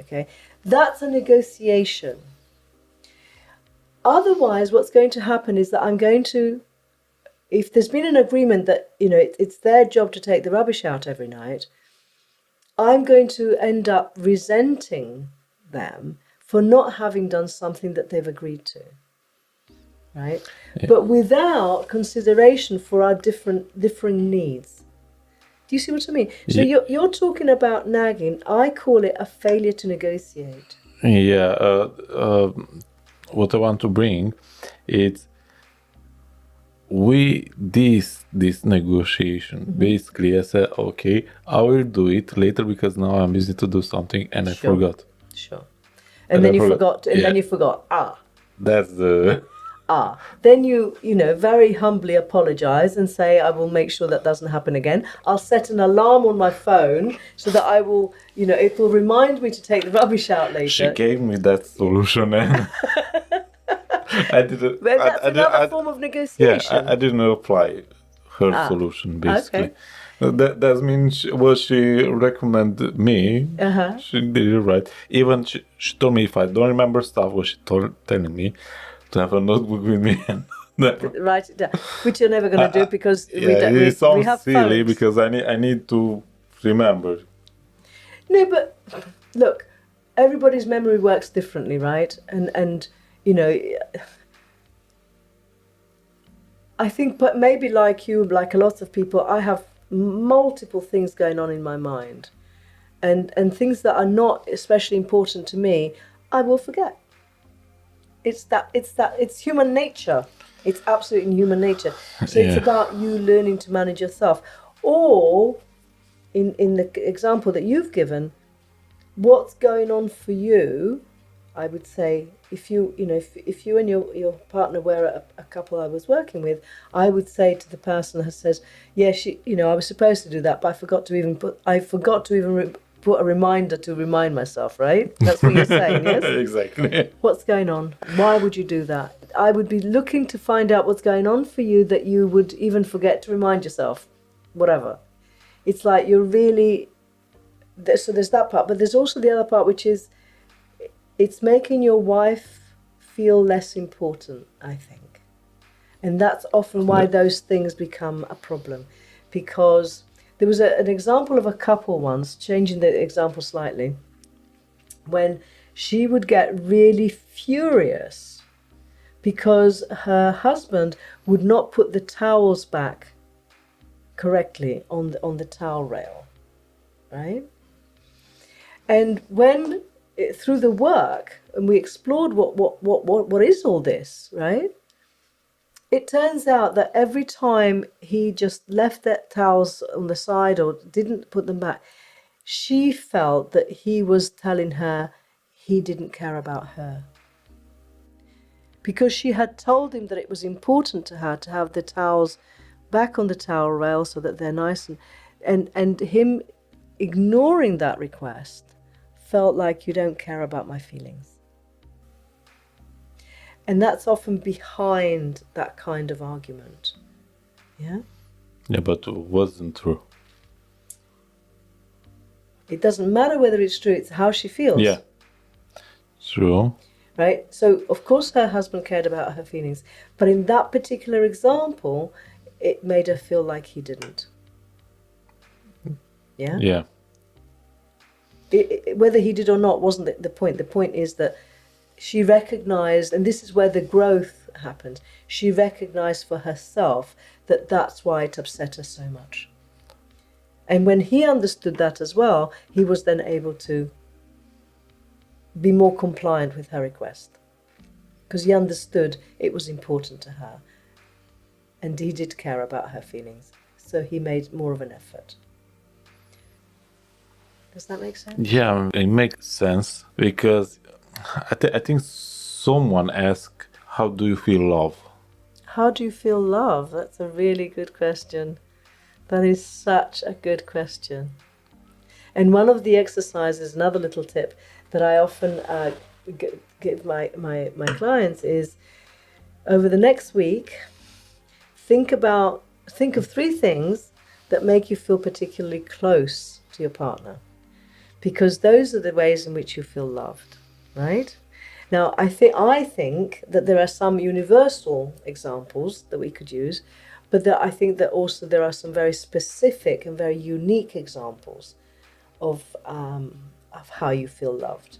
A: Okay, that's a negotiation. Otherwise, what's going to happen is that I'm going to, if there's been an agreement that, it's their job to take the rubbish out every night, I'm going to end up resenting them for not having done something that they've agreed to. Right? Yeah. But without consideration for our differing needs. Do you see what I mean? So you're talking about nagging. I call it a failure to negotiate.
B: Yeah. What I want to bring is this negotiation. Basically, I said, okay, I will do it later because now I'm busy to do something and I forgot.
A: Sure. And then you forgot. And then you forgot.
B: That's the.
A: Then you very humbly apologize and say, I will make sure that doesn't happen again. I'll set an alarm on my phone so that I will, it will remind me to take the rubbish out later.
B: She gave me that solution and I didn't.
A: But that's another form of negotiation.
B: Yeah, I didn't apply her solution, basically. Okay. That means what she recommended me, she did it right. Even she told me if I don't remember stuff, what she telling me, to have a notebook with me and
A: write it down, which you're never going to do because
B: it sounds
A: we have
B: silly
A: phones.
B: Because I need to remember.
A: No, but look, everybody's memory works differently, right? And I think, but maybe like you, like a lot of people, I have multiple things going on in my mind, and things that are not especially important to me, I will forget. It's human nature. It's absolutely human nature. So it's about you learning to manage yourself. Or, in the example that you've given, what's going on for you, I would say, if you and your partner were a couple I was working with, I would say to the person who says, yeah, I was supposed to do that, but I forgot to even put a reminder to remind myself, right? That's what you're saying, yes?
B: Exactly.
A: What's going on? Why would you do that? I would be looking to find out what's going on for you that you would even forget to remind yourself. Whatever. It's like you're really... So there's that part, but there's also the other part, which is it's making your wife feel less important, I think. And that's often why those things become a problem. Because... there was an example of a couple once, changing the example slightly, when she would get really furious because her husband would not put the towels back correctly on the towel rail, right? And when through the work, and we explored what is all this, right? It turns out that every time he just left the towels on the side or didn't put them back, she felt that he was telling her he didn't care about her. Because she had told him that it was important to her to have the towels back on the towel rail so that they're nice, and him ignoring that request felt like, you don't care about my feelings. And that's often behind that kind of argument. Yeah?
B: Yeah, but it wasn't true.
A: It doesn't matter whether it's true, it's how she feels.
B: Yeah. True.
A: Right? So, of course, her husband cared about her feelings. But in that particular example, it made her feel like he didn't. Yeah?
B: Yeah.
A: Whether he did or not wasn't the point. The point is that she recognized, and this is where the growth happened, she recognized for herself that that's why it upset her so much. And when he understood that as well, he was then able to be more compliant with her request. Because he understood it was important to her. And he did care about her feelings. So he made more of an effort. Does that make sense?
B: Yeah, it makes sense because I think someone asked, how do you feel love?
A: How do you feel love? That's a really good question. That is such a good question. And one of the exercises, another little tip that I often give my clients is, over the next week, think of 3 things that make you feel particularly close to your partner, because those are the ways in which you feel loved, right? Now, I think that there are some universal examples that we could use, but I think that also there are some very specific and very unique examples of how you feel loved.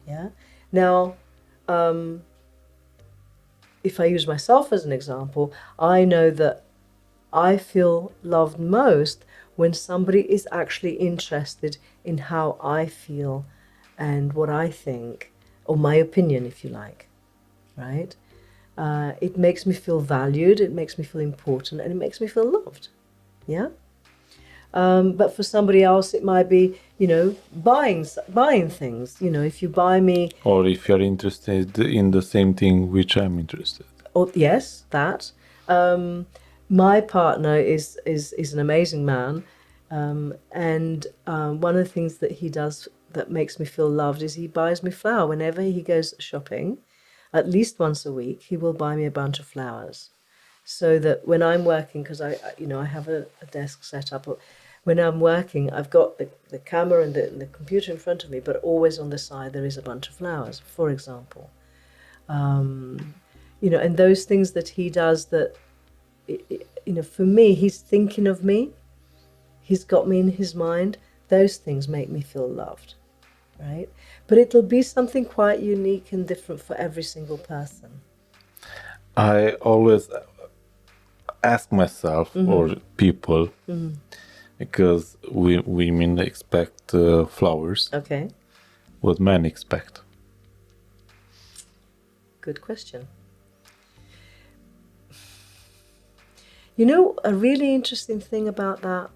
A: Yeah. Now, if I use myself as an example, I know that I feel loved most when somebody is actually interested in how I feel and what I think, or my opinion, if you like, right? It makes me feel valued, it makes me feel important, and it makes me feel loved, yeah? But for somebody else, it might be, buying things. If you buy me...
B: Or if you're interested in the same thing which I'm interested.
A: Oh, yes, that. My partner is an amazing man, and one of the things that he does that makes me feel loved is he buys me flower. Whenever he goes shopping, at least once a week, he will buy me a bunch of flowers, so that when I'm working, because I have a desk set up, when I'm working, I've got the camera and the computer in front of me, but always on the side there is a bunch of flowers, for example. And those things that he does that, for me, he's thinking of me, he's got me in his mind, those things make me feel loved, right? But it'll be something quite unique and different for every single person.
B: I always ask myself, or people, because women expect flowers.
A: Okay.
B: What men expect?
A: Good question. A really interesting thing about that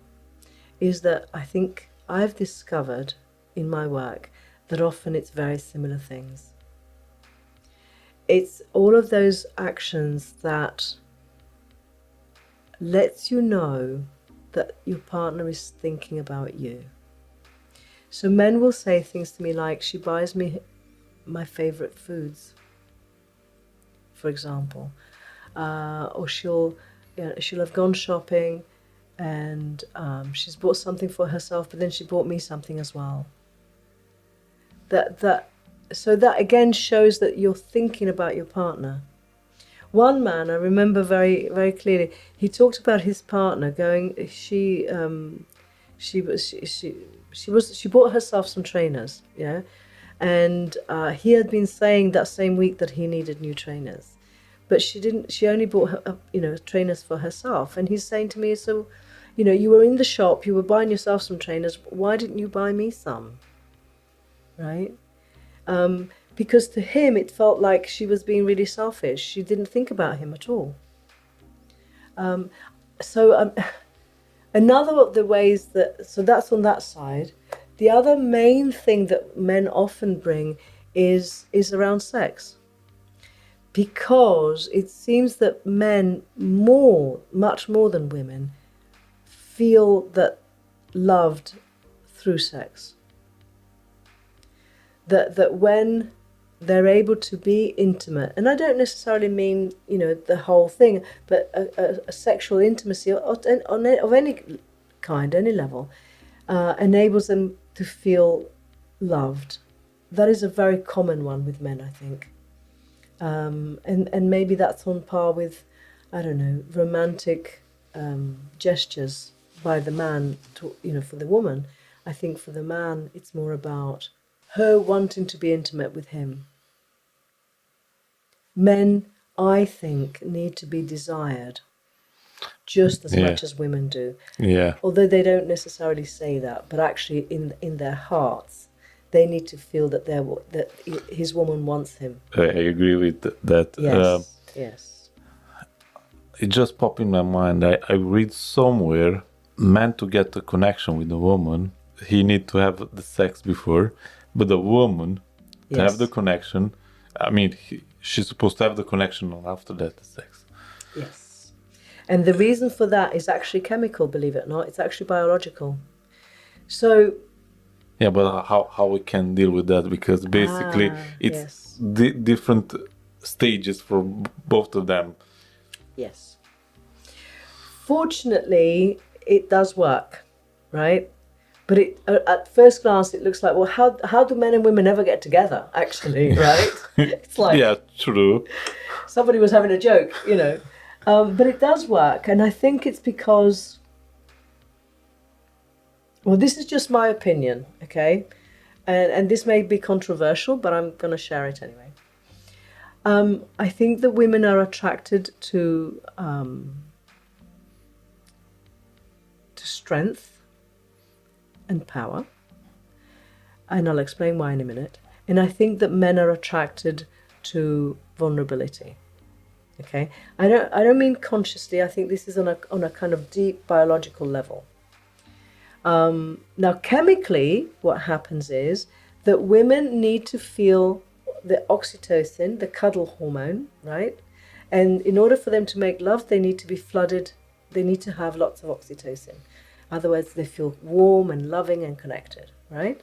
A: is that I think I've discovered in my work that often it's very similar things. It's all of those actions that lets you know that your partner is thinking about you. So men will say things to me like, she buys me my favorite foods, for example, or she'll have gone shopping and she's bought something for herself, but then she bought me something as well. So that again shows that you're thinking about your partner. One man, I remember very, very clearly, he talked about his partner going, she bought herself some trainers, and he had been saying that same week that he needed new trainers, but she only bought her, trainers for herself. And he's saying to me, so, you were in the shop, you were buying yourself some trainers, why didn't you buy me some? Right? Because to him it felt like she was being really selfish. She didn't think about him at all. Another of the ways so that's on that side. The other main thing that men often bring is around sex, because it seems that men much more than women feel that loved through sex. That when they're able to be intimate, and I don't necessarily mean, the whole thing, but a sexual intimacy of any kind, any level, enables them to feel loved. That is a very common one with men, I think. And maybe that's on par with, I don't know, romantic gestures by the man to, for the woman. I think for the man, it's more about her wanting to be intimate with him. Men, I think, need to be desired just as much as women do.
B: Yeah.
A: Although they don't necessarily say that, but actually in their hearts, they need to feel that his woman wants him.
B: I agree with that.
A: Yes, yes.
B: It just popped in my mind. I read somewhere, man to get a connection with a woman, he need to have the sex before, but the woman to have the connection, she's supposed to have the connection after that, the sex.
A: Yes. And the reason for that is actually chemical, believe it or not. It's actually biological. So,
B: Yeah, but how we can deal with that? Because basically it's
A: yes.
B: different stages for both of them.
A: Yes. Fortunately, it does work, right? But at first glance, it looks like, well, how do men and women ever get together, actually, right? It's like,
B: Yeah, true.
A: somebody was having a joke, you know. But it does work, and I think it's because, well, this is just my opinion, okay? And this may be controversial, but I'm going to share it anyway. I think that women are attracted to strength and power, and I'll explain why in a minute. And I think that men are attracted to vulnerability. Okay, I don't mean consciously. I think this is on a kind of deep biological level. Now, chemically, what happens is that women need to feel the oxytocin, the cuddle hormone, right? And in order for them to make love, they need to be flooded. They need to have lots of oxytocin. Otherwise, they feel warm and loving and connected, right?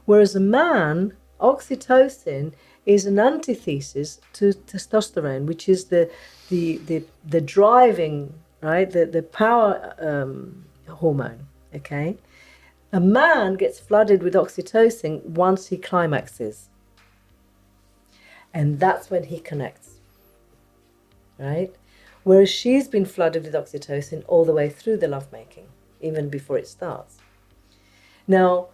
A: Whereas a man, oxytocin is an antithesis to testosterone, which is the driving, right, the power hormone. Okay, a man gets flooded with oxytocin once he climaxes, and that's when he connects, right? Whereas she's been flooded with oxytocin all the way through the lovemaking, even before it starts. Now,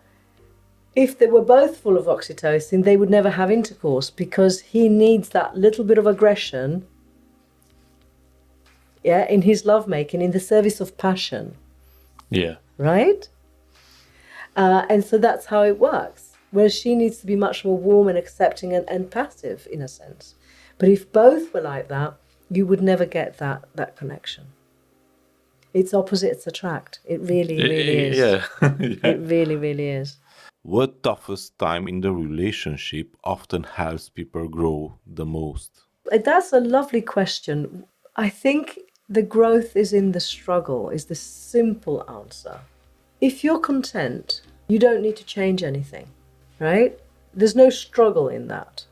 A: if they were both full of oxytocin, they would never have intercourse, because he needs that little bit of aggression, yeah, in his lovemaking, in the service of passion.
B: Yeah.
A: Right? And so that's how it works. Whereas she needs to be much more warm and accepting and passive, in a sense. But if both were like that, you would never get that connection. It's opposites attract. It really, really is.
B: Yeah.
A: It really, really is.
B: What toughest time in the relationship often helps people grow the most?
A: That's a lovely question. I think the growth is in the struggle, is the simple answer. If you're content, you don't need to change anything, right? There's no struggle in that.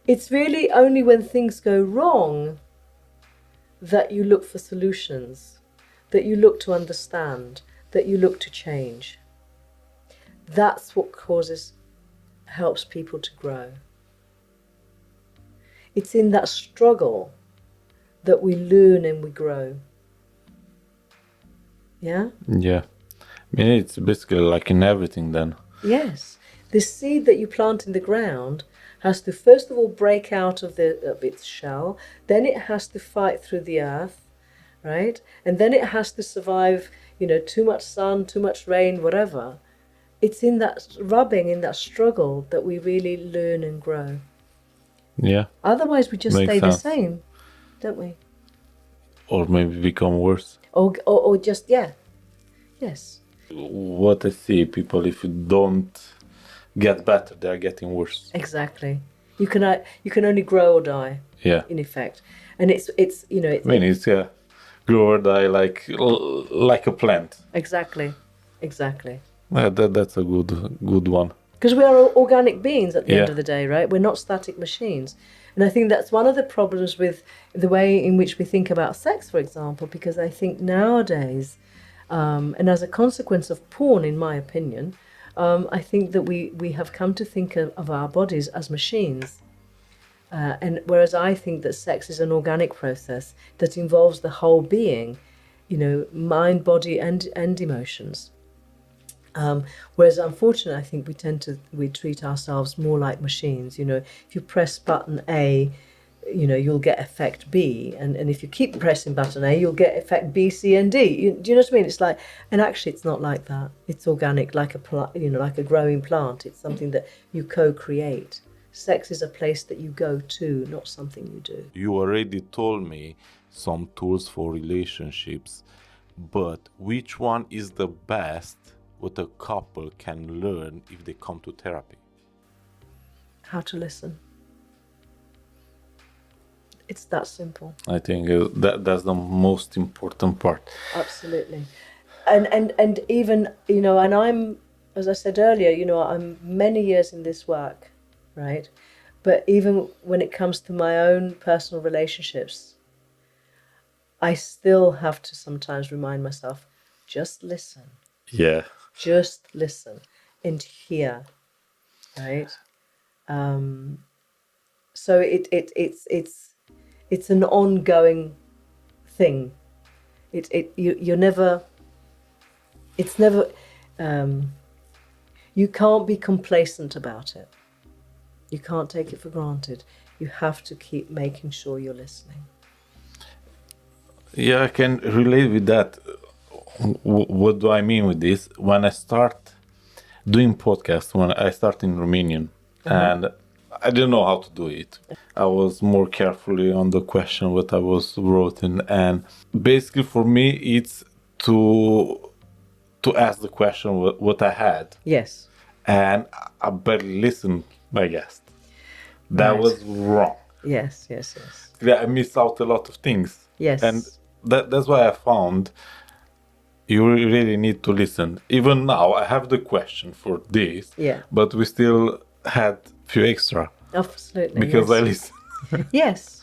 A: It's really only when things go wrong that you look for solutions, that you look to understand, that you look to change. That's what helps people to grow. It's in that struggle that we learn and we grow. Yeah?
B: Yeah. I mean, it's basically like in everything then.
A: Yes. The seed that you plant in the ground has to first of all break out of its shell, then it has to fight through the earth, right? And then it has to survive, too much sun, too much rain, whatever. It's in that rubbing, in that struggle, that we really learn and grow.
B: Yeah.
A: Otherwise, we just stay the same, don't we?
B: Or maybe become worse.
A: Or just, yeah. Yes.
B: What I see, people, if you don't get better, they're getting worse.
A: Exactly. You can only grow or die.
B: Yeah.
A: In effect, and it's
B: I mean, it's grow or die like a plant.
A: Exactly.
B: Yeah, that's a good one.
A: Because we are organic beings at the end of the day, right? We're not static machines. And I think that's one of the problems with the way in which we think about sex, for example, because I think nowadays, and as a consequence of porn, in my opinion, I think that we have come to think of our bodies as machines. And whereas I think that sex is an organic process that involves the whole being, mind, body, and emotions. Whereas unfortunately, I think we treat ourselves more like machines. If you press button A, you'll get effect B, and if you keep pressing button A, you'll get effect B, C, and D. Do you know what I mean? It's like, and actually, it's not like that. It's organic, like a growing plant. It's something that you co-create. Sex is a place that you go to, not something you do.
B: You already told me some tools for relationships, but which one is the best what a couple can learn if they come to therapy?
A: How to listen. It's that simple.
B: I think that's the most important part.
A: Absolutely. and even, you know, and I'm, as I said earlier, you know, I'm many years in this work, right? But even when it comes to my own personal relationships, I still have to sometimes remind myself, just listen.
B: Yeah.
A: Just listen and hear, right? So it's an ongoing thing. You're never. It's never. You can't be complacent about it. You can't take it for granted. You have to keep making sure you're listening.
B: Yeah, I can relate with that. What do I mean with this? When I start doing podcasts, when I start in Romanian, and I didn't know how to do it. I was more carefully on the question what I was writing, and basically for me it's to ask the question what I had.
A: Yes.
B: And I barely listened, I guess. That
A: Right.
B: was wrong.
A: Yes.
B: I missed out a lot of things.
A: Yes.
B: And that's why I found you really need to listen. Even now, I have the question for this,
A: Yeah.
B: but we still had few extra
A: Absolutely.
B: because
A: yes.
B: I listened.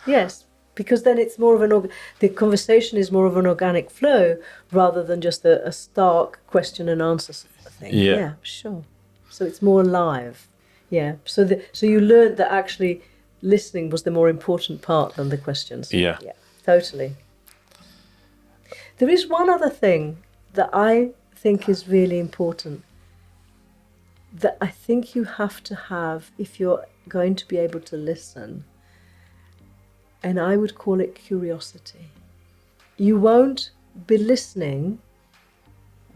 A: Yes, because then it's more of the conversation is more of an organic flow rather than just a stark question and answer sort of thing.
B: Yeah.
A: Sure. So it's more alive. Yeah. So you learned that actually listening was the more important part than the questions.
B: Yeah.
A: Yeah. Totally. There is one other thing that I think is really important, that I think you have to have if you're going to be able to listen, and I would call it curiosity. You won't be listening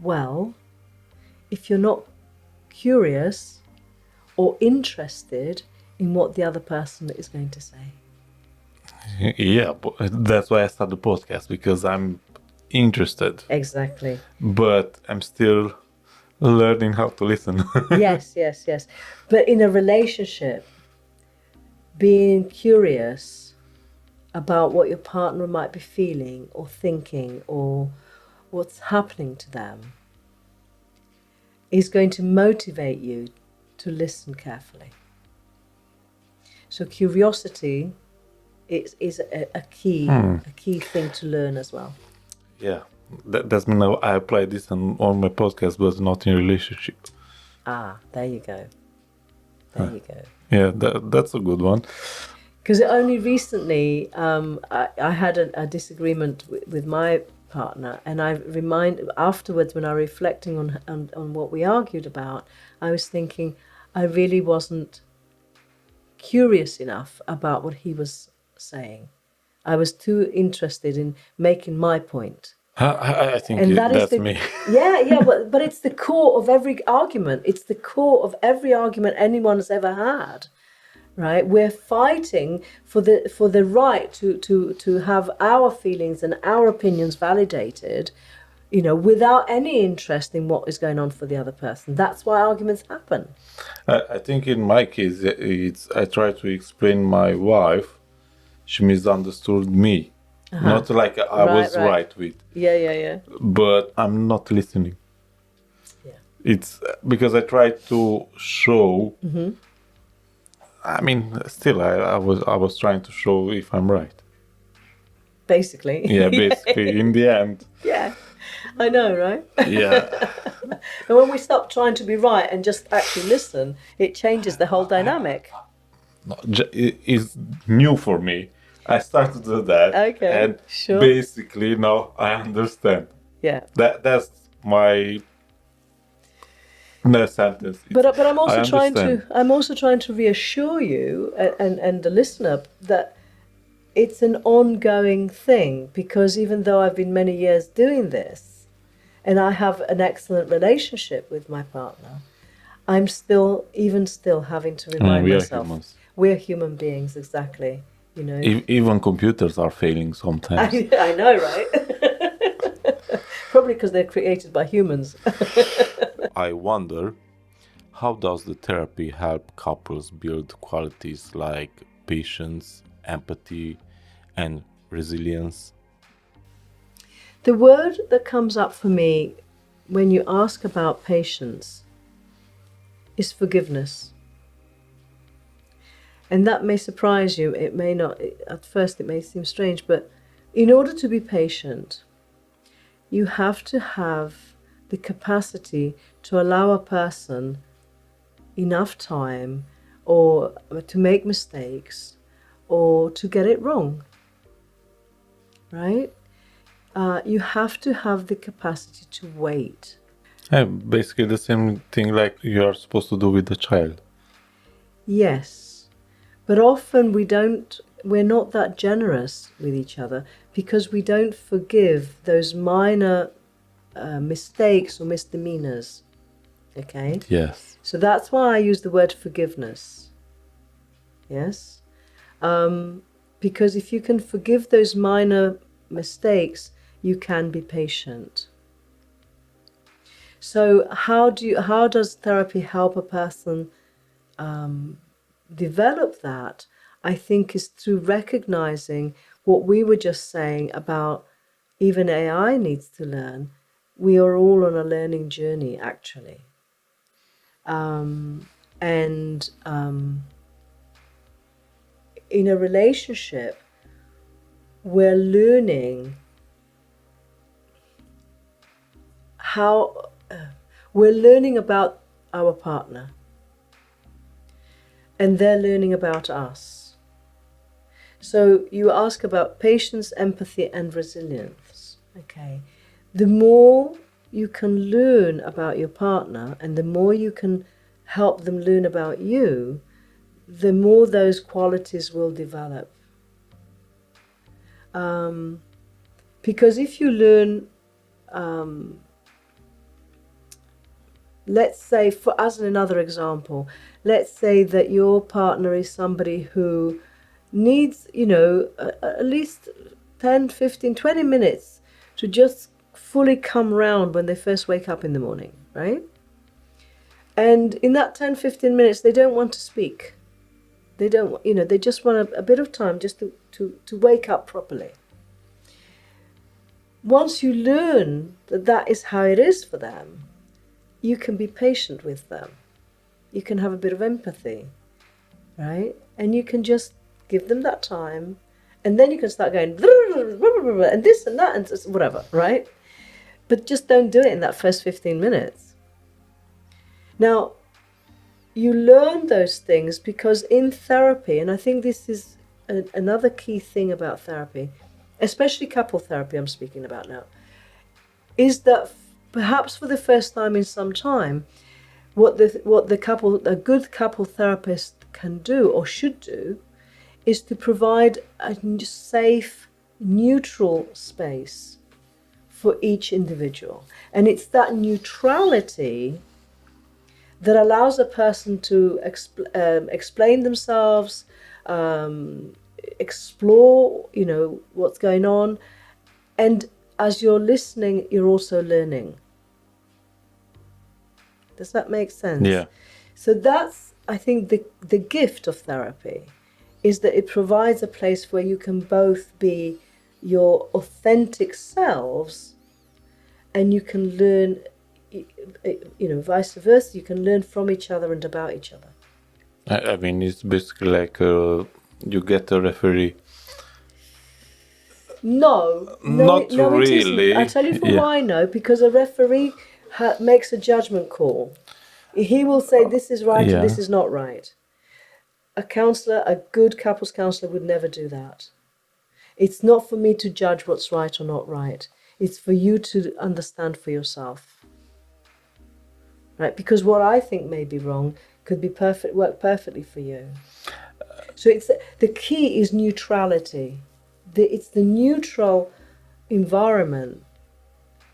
A: well if you're not curious or interested in what the other person is going to say.
B: Yeah, but that's why I started the podcast, because I'm interested,
A: Exactly.
B: but I'm still learning how to listen.
A: Yes. But in a relationship, being curious about what your partner might be feeling or thinking or what's happening to them is going to motivate you to listen carefully. So curiosity is a key thing to learn as well.
B: Yeah, that's mean I apply this on my podcast, but not in relationship.
A: There you go. There you go.
B: Yeah, that's a good one.
A: Because only recently I had a disagreement with my partner, and I afterwards, when I was reflecting on what we argued about, I was thinking I really wasn't curious enough about what he was saying. I was too interested in making my point.
B: I think
A: And
B: that's me.
A: Yeah, but it's the core of every argument. It's the core of every argument anyone has ever had, right? We're fighting for the right to have our feelings and our opinions validated, you know, without any interest in what is going on for the other person. That's why arguments happen.
B: I think in my case, I try to explain my wife. She misunderstood me. Not like I was right with.
A: Yeah.
B: But I'm not listening.
A: Yeah.
B: It's because I try to show. I mean, still, I was trying to show if I'm right.
A: Basically.
B: Yeah, basically, in the end.
A: Yeah, I know, right?
B: Yeah.
A: And when we stop trying to be right and just actually listen, it changes the whole dynamic.
B: It's new for me. I started to do that.
A: Okay,
B: And
A: sure.
B: basically now I understand.
A: Yeah.
B: That's my sentence.
A: But I'm also
B: I
A: trying to reassure you and the listener that it's an ongoing thing, because even though I've been many years doing this and I have an excellent relationship with my partner, I'm still having to remind myself.
B: Humans.
A: We're human beings, exactly. You know.
B: Even computers are failing sometimes.
A: I know, right? Probably because they're created by humans.
B: I wonder, how does the therapy help couples build qualities like patience, empathy, and resilience?
A: The word that comes up for me when you ask about patience is forgiveness. And that may surprise you. It may not, at first it may seem strange, but in order to be patient, you have to have the capacity to allow a person enough time or to make mistakes or to get it wrong, right? You have to have the capacity to wait.
B: Basically the same thing like you are supposed to do with the child.
A: Yes, but often we're not that generous with each other because we don't forgive those minor mistakes or misdemeanors. Okay?
B: Yes.
A: So that's why I use the word forgiveness. Yes? Because if you can forgive those minor mistakes, you can be patient. So how does therapy help a person develop that? I think is through recognizing what we were just saying about even AI needs to learn. We are all on a learning journey, actually. In a relationship, we're learning we're learning about our partner, and they're learning about us. So you ask about patience, empathy, and resilience. Okay, the more you can learn about your partner, and the more you can help them learn about you, the more those qualities will develop. Because if you learn, let's say, as another example, let's say that your partner is somebody who needs, at least 10, 15, 20 minutes to just fully come round when they first wake up in the morning, right? And in that 10, 15 minutes, they don't want to speak. They don't, they just want a bit of time just to wake up properly. Once you learn that that is how it is for them, you can be patient with them. You can have a bit of empathy, right? And you can just give them that time, and then you can start going, and this and that, and whatever, right? But just don't do it in that first 15 minutes. Now, you learn those things because in therapy, and I think this is another key thing about therapy, especially couple therapy I'm speaking about now, is that perhaps for the first time in some time, what a good couple therapist can do or should do is to provide a safe, neutral space for each individual. And it's that neutrality that allows a person to explain themselves, explore, what's going on. And as you're listening, you're also learning. Does that make sense?
B: Yeah.
A: So that's, I think, the gift of therapy is that it provides a place where you can both be your authentic selves and you can learn, vice versa. You can learn from each other and about each other.
B: I mean, it's basically like you get a referee.
A: No,
B: Not really.
A: it isn't. I'll tell you why no, because a referee makes a judgment call. He will say this is right and this is not right. A counsellor, a good couples counsellor would never do that. It's not for me to judge what's right or not right. It's for you to understand for yourself. Right? Because what I think may be wrong could be work perfectly for you. So the key is neutrality. It's the neutral environment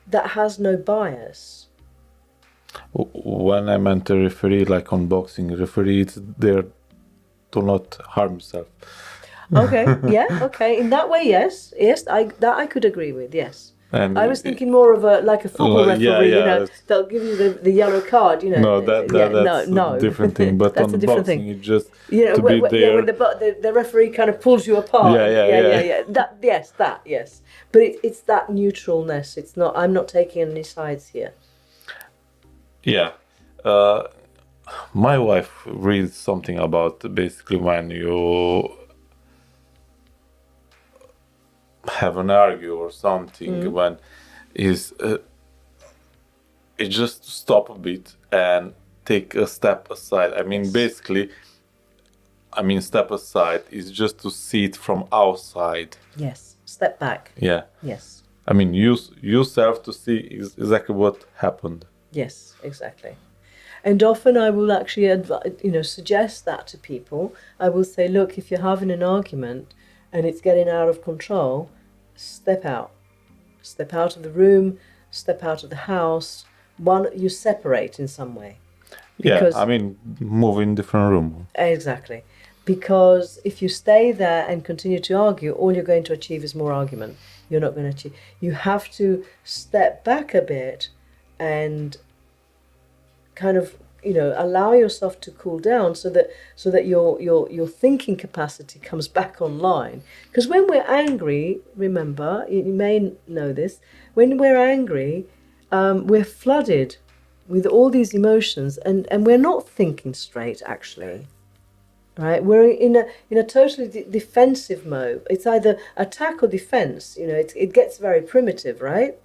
A: that has no bias.
B: When I meant a referee, like on boxing, referee is there to not harm himself.
A: Okay, yeah, okay. In that way, yes, I could agree with, yes.
B: And
A: I was thinking more of a football referee, they'll give you the yellow card,
B: No, that's a different thing. But on the boxing, it's just to be there.
A: When the referee kind of pulls you apart. Yeah. Yes. But it's that neutralness. It's not. I'm not taking any sides here.
B: Yeah. Uh, my wife reads something about basically when you have an argue or something, when is it just stop a bit and take a step aside. I mean, basically, step aside is just to see it from outside.
A: Yes. Step back.
B: Yeah.
A: Yes.
B: I mean, use yourself to see exactly what happened.
A: Yes, exactly. And often I will actually suggest that to people. I will say, look, if you're having an argument and it's getting out of control, step out. Step out of the room, step out of the house. You separate in some way.
B: Because, move in different room.
A: Exactly. Because if you stay there and continue to argue, all you're going to achieve is more argument. You're not going to achieve. You have to step back a bit and kind of allow yourself to cool down so that your thinking capacity comes back online. Because when we're angry, remember, you may know this, when we're angry, we're flooded with all these emotions and we're not thinking straight, actually. Right, we're in a totally defensive mode. It's either attack or defense. It gets very primitive, right?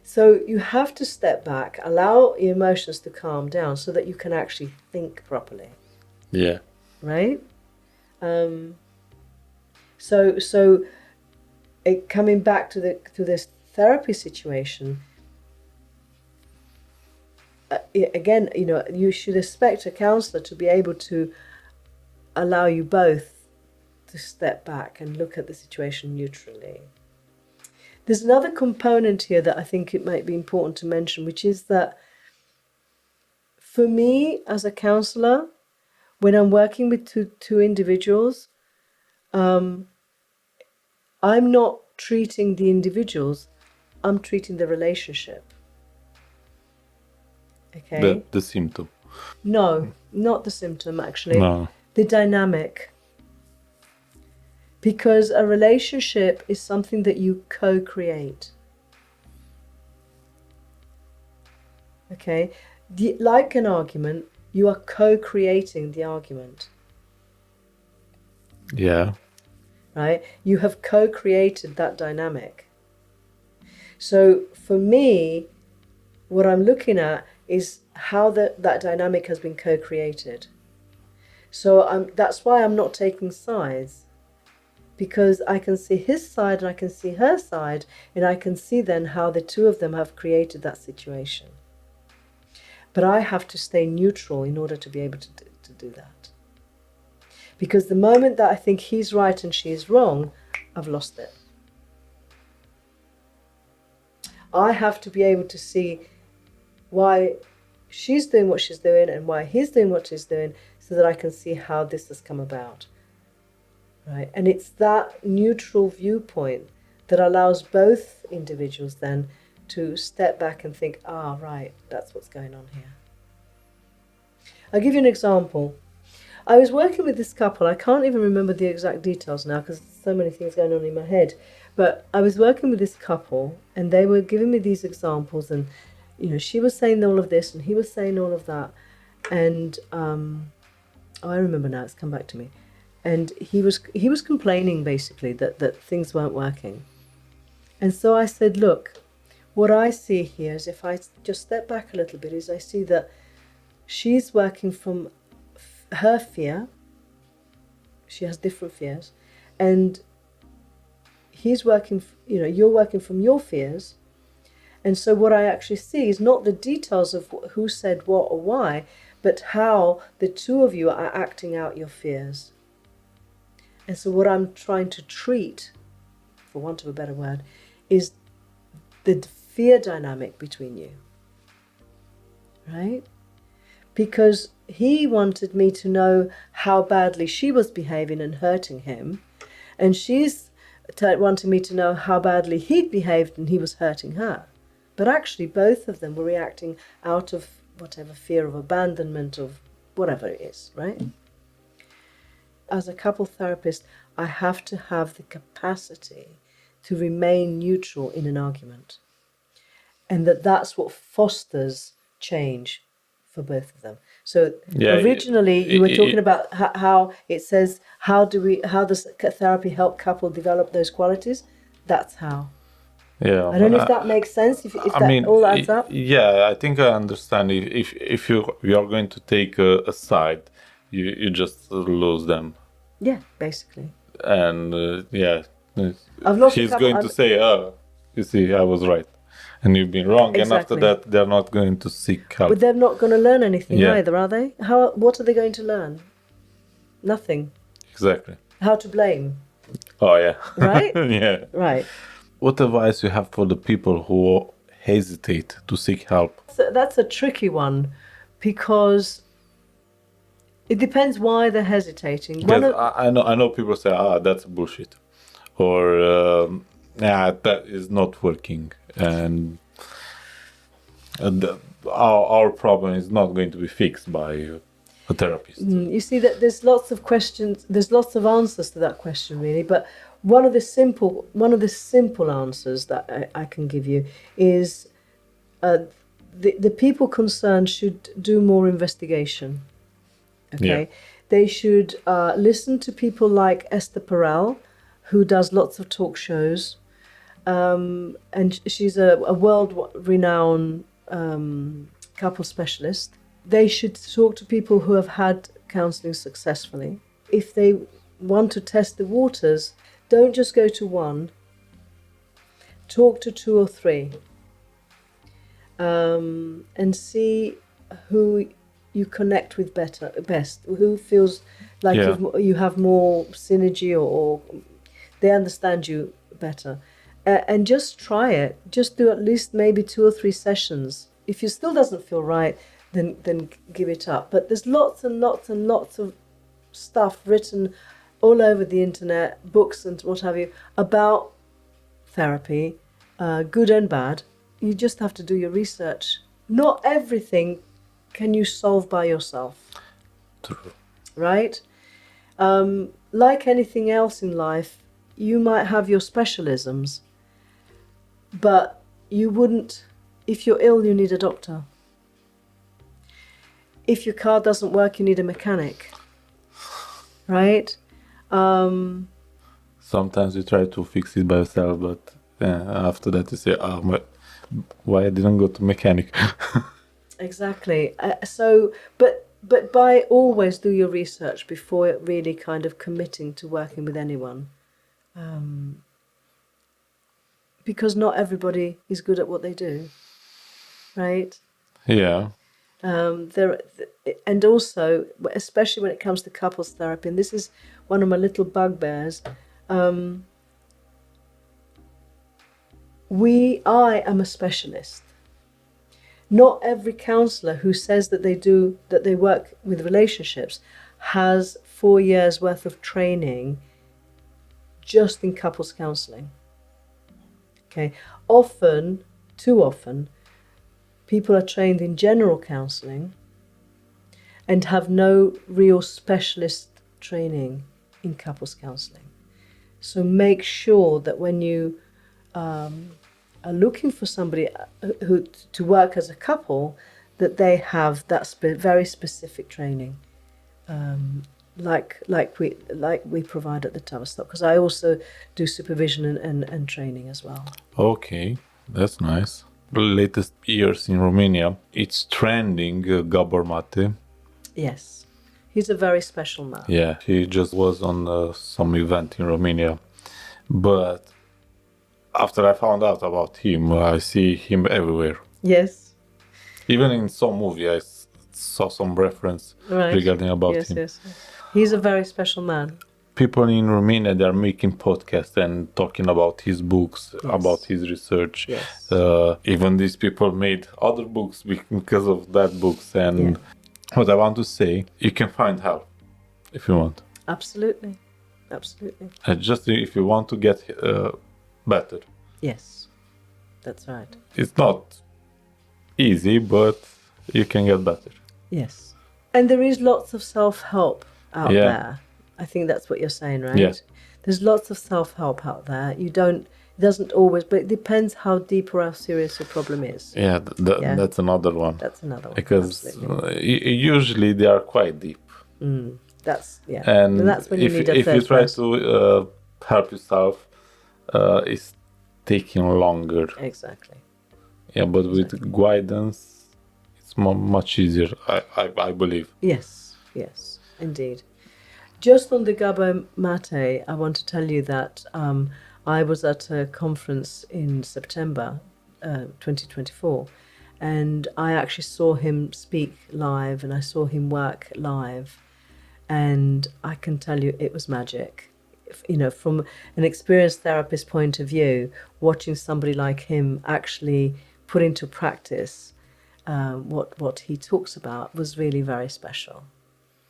A: So you have to step back, allow your emotions to calm down, so that you can actually think properly.
B: Yeah.
A: Right. Coming back to this therapy situation. Again, you should expect a counsellor to be able to allow you both to step back and look at the situation neutrally. There's another component here that I think it might be important to mention, which is that for me as a counsellor, when I'm working with two individuals, I'm not treating the individuals, I'm treating the relationship. Okay?
B: The symptom.
A: No, not the symptom, actually.
B: No.
A: The dynamic. Because a relationship is something that you co-create. Okay? Like an argument, you are co-creating the argument.
B: Yeah.
A: Right? You have co-created that dynamic. So for me, what I'm looking at is how that dynamic has been co-created. So that's why I'm not taking sides, because I can see his side and I can see her side, and I can see then how the two of them have created that situation. But I have to stay neutral in order to be able to do that. Because the moment that I think he's right and she's wrong, I've lost it. I have to be able to see why she's doing what she's doing and why he's doing what he's doing, so that I can see how this has come about. Right? And it's that neutral viewpoint that allows both individuals then to step back and think, right, that's what's going on here. I'll give you an example. I was working with this couple. I can't even remember the exact details now because there's so many things going on in my head. But I was working with this couple and they were giving me these examples, and she was saying all of this and he was saying all of that. And I remember now, it's come back to me. And he was complaining basically that things weren't working. And so I said, look, what I see here is, if I just step back a little bit, is I see that she's working from her fear. She has different fears. And he's working, you're working from your fears. And so what I actually see is not the details of who said what or why, but how the two of you are acting out your fears. And so what I'm trying to treat, for want of a better word, is the fear dynamic between you. Right? Because he wanted me to know how badly she was behaving and hurting him, and she's wanting me to know how badly he'd behaved and he was hurting her. But actually both of them were reacting out of whatever fear of abandonment, of whatever it is, right? As a couple therapist, I have to have the capacity to remain neutral in an argument. And that's what fosters change for both of them. So
B: Yeah,
A: originally you were talking about how it says, how does therapy help couple develop those qualities? That's how.
B: Yeah,
A: I don't know if that makes sense, if
B: I
A: that
B: mean,
A: all adds up.
B: yeah, I think I understand. If you are going to take a side, you just lose them,
A: Yeah, basically.
B: and yeah,
A: I've lost a
B: he's
A: couple-
B: going to say, "Oh, you see, I was right, and you've been wrong," and after
A: Exactly.
B: that, they're not going to seek help.
A: But they're not going to learn anything
B: Yeah.
A: either, are they? What are they going to learn? Nothing.
B: Exactly.
A: How to blame,
B: Oh yeah.
A: right?
B: Yeah.
A: Right.
B: What advice you have for the people who hesitate to seek help?
A: So that's a tricky one, because it depends why they're hesitating.
B: Because I know people say, that's bullshit, or that is not working, and our problem is not going to be fixed by a therapist.
A: You see that there's lots of questions, there's lots of answers to that question, really. But one of the simple answers that I can give you is the people concerned should do more investigation. Okay,
B: Yeah.
A: they should listen to people like Esther Perel, who does lots of talk shows, and she's a world-renowned couple specialist. They should talk to people who have had counselling successfully. If they want to test the waters, don't just go to one. Talk to 2 or 3, and see who you connect with best, who feels like you have more synergy, or they understand you better. And just try it. Just do at least maybe 2 or 3 sessions. If it still doesn't feel right, then give it up. But there's lots and lots and lots of stuff written all over the internet, books and what have you, about therapy, good and bad. You just have to do your research. Not everything can you solve by yourself.
B: True.
A: Right? Like anything else in life, you might have your specialisms, but you wouldn't. If you're ill, you need a doctor. If your car doesn't work, you need a mechanic. Right?
B: Sometimes you try to fix it by yourself, but after that you say, why I didn't go to mechanic?
A: Exactly. But by always do your research before really kind of committing to working with anyone. Because not everybody is good at what they do, right?
B: Yeah.
A: And also, especially when it comes to couples therapy, and this is one of my little bugbears, I am a specialist. Not every counsellor who says that they work with relationships has 4 years worth of training just in couples counselling. Okay, too often, people are trained in general counselling and have no real specialist training in couples counselling. So make sure that when you are looking for somebody who to work as a couple, that they have that very specific training, like we provide at the Tavistock, because I also do supervision and training as well.
B: Okay, that's nice. The latest years in Romania, it's trending Gabor Mate.
A: Yes, he's a very special man.
B: Yeah, he just was on some event in Romania, but after I found out about him, I see him everywhere.
A: Yes.
B: Even in some movie, I saw some reference regarding about him.
A: Yes. He's a very special man.
B: People in Romania, they are making podcasts and talking about his books, about his research.
A: Yes.
B: Even these people made other books because of that books. And what I want to say, you can find help if you want.
A: Absolutely.
B: Just if you want to get better.
A: Yes, that's right.
B: It's not easy, but you can get better.
A: Yes. And there is lots of self-help out there. I think that's what you're saying, right?
B: Yeah.
A: There's lots of self-help out there. You don't It doesn't always, but it depends how deep or how serious your problem is.
B: Yeah, that's another one.
A: That's another one.
B: Because
A: absolutely.
B: usually they are quite deep.
A: That's
B: And
A: that's when you need a
B: if you
A: third
B: try
A: person.
B: to help yourself, it's taking longer.
A: Exactly.
B: Yeah, but with guidance, it's much easier, I believe.
A: Yes, indeed. Just on the Gabo Mate, I want to tell you that I was at a conference in September 2024, and I actually saw him speak live and I saw him work live, and I can tell you it was magic. You know, from an experienced therapist point of view, watching somebody like him actually put into practice what he talks about was really very special.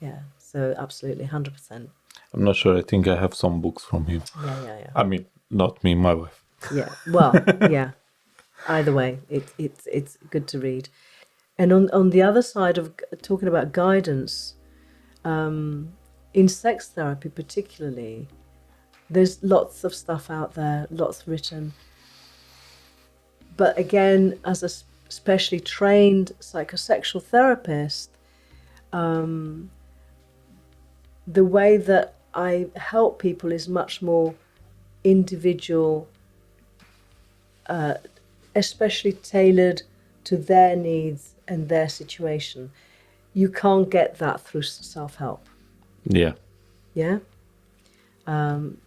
A: Yeah, so absolutely, 100%.
B: I'm not sure. I think I have some books from him.
A: Yeah.
B: I mean, not me, my wife.
A: Yeah, well, yeah. Either way, it's good to read. And on the other side of talking about guidance, in sex therapy particularly, there's lots of stuff out there, lots written. But again, as a specially trained psychosexual therapist, the way that I help people is much more individual, especially tailored to their needs and their situation. You can't get that through self-help.
B: Yeah.
A: Yeah?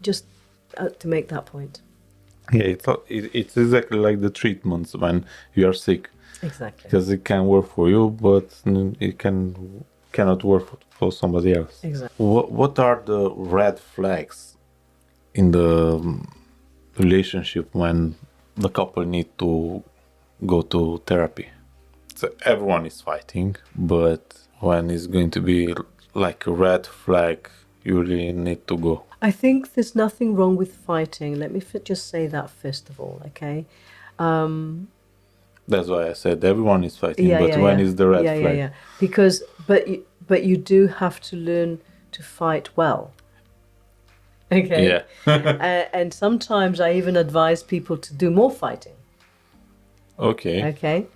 A: Just to make that point.
B: Yeah, it's exactly like the treatments when you are sick.
A: Exactly.
B: Because it can work for you, but it cannot work for somebody else.
A: Exactly.
B: What are the red flags in the relationship when the couple need to go to therapy? So everyone is fighting, but when it's going to be like a red flag, you really need to go.
A: I think there's nothing wrong with fighting. Let me just say that first of all, okay?
B: That's why I said everyone is fighting, but when is the red flag?
A: Yeah. Because, but you do have to learn to fight well. Okay.
B: Yeah.
A: And sometimes I even advise people to do more fighting.
B: Okay.
A: Okay.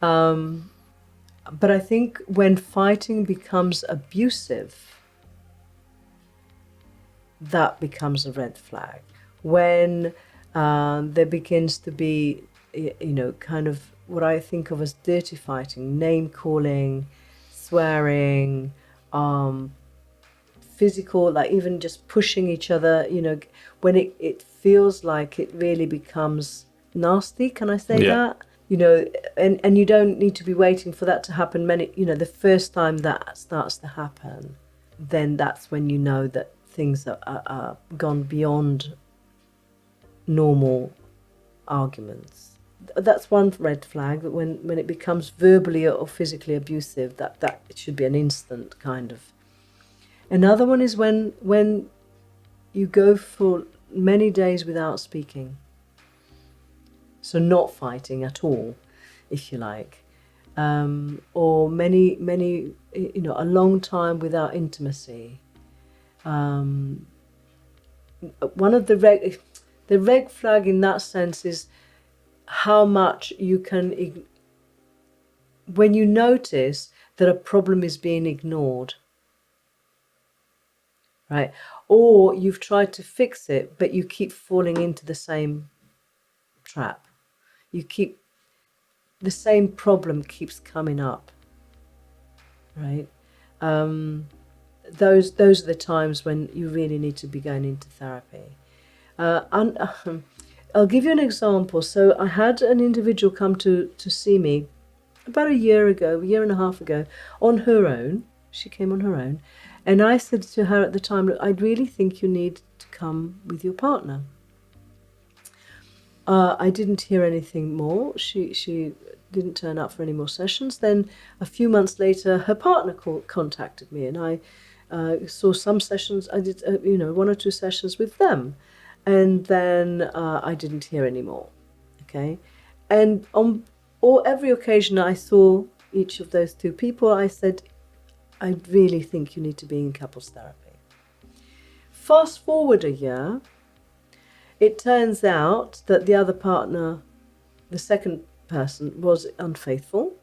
A: But I think when fighting becomes abusive, that becomes a red flag. When there begins to be, kind of what I think of as dirty fighting, name calling, swearing, physical, like even just pushing each other, when it feels like it really becomes nasty, can I say that? And you don't need to be waiting for that to happen the first time that starts to happen, then that's when you know that things are gone beyond normal arguments. That's one red flag, that when it becomes verbally or physically abusive, that it should be an instant kind of. Another one is when you go for many days without speaking. So not fighting at all, if you like. Or many, a long time without intimacy. One of the red flag in that sense is how much you can, when you notice that a problem is being ignored, right? Or you've tried to fix it, but you keep falling into the same trap. The same problem keeps coming up, right? Those are the times when you really need to be going into therapy. I'll give you an example. So I had an individual come to see me about a year and a half ago, on her own. She came on her own. And I said to her at the time, look, I really think you need to come with your partner. I didn't hear anything more. She didn't turn up for any more sessions. Then a few months later, her partner contacted me, and I saw some sessions. I did, 1 or 2 sessions with them. And then I didn't hear any more, okay? And on every occasion I saw each of those 2 people, I said, I really think you need to be in couples therapy. Fast forward a year, it turns out that the other partner, the second person, was unfaithful,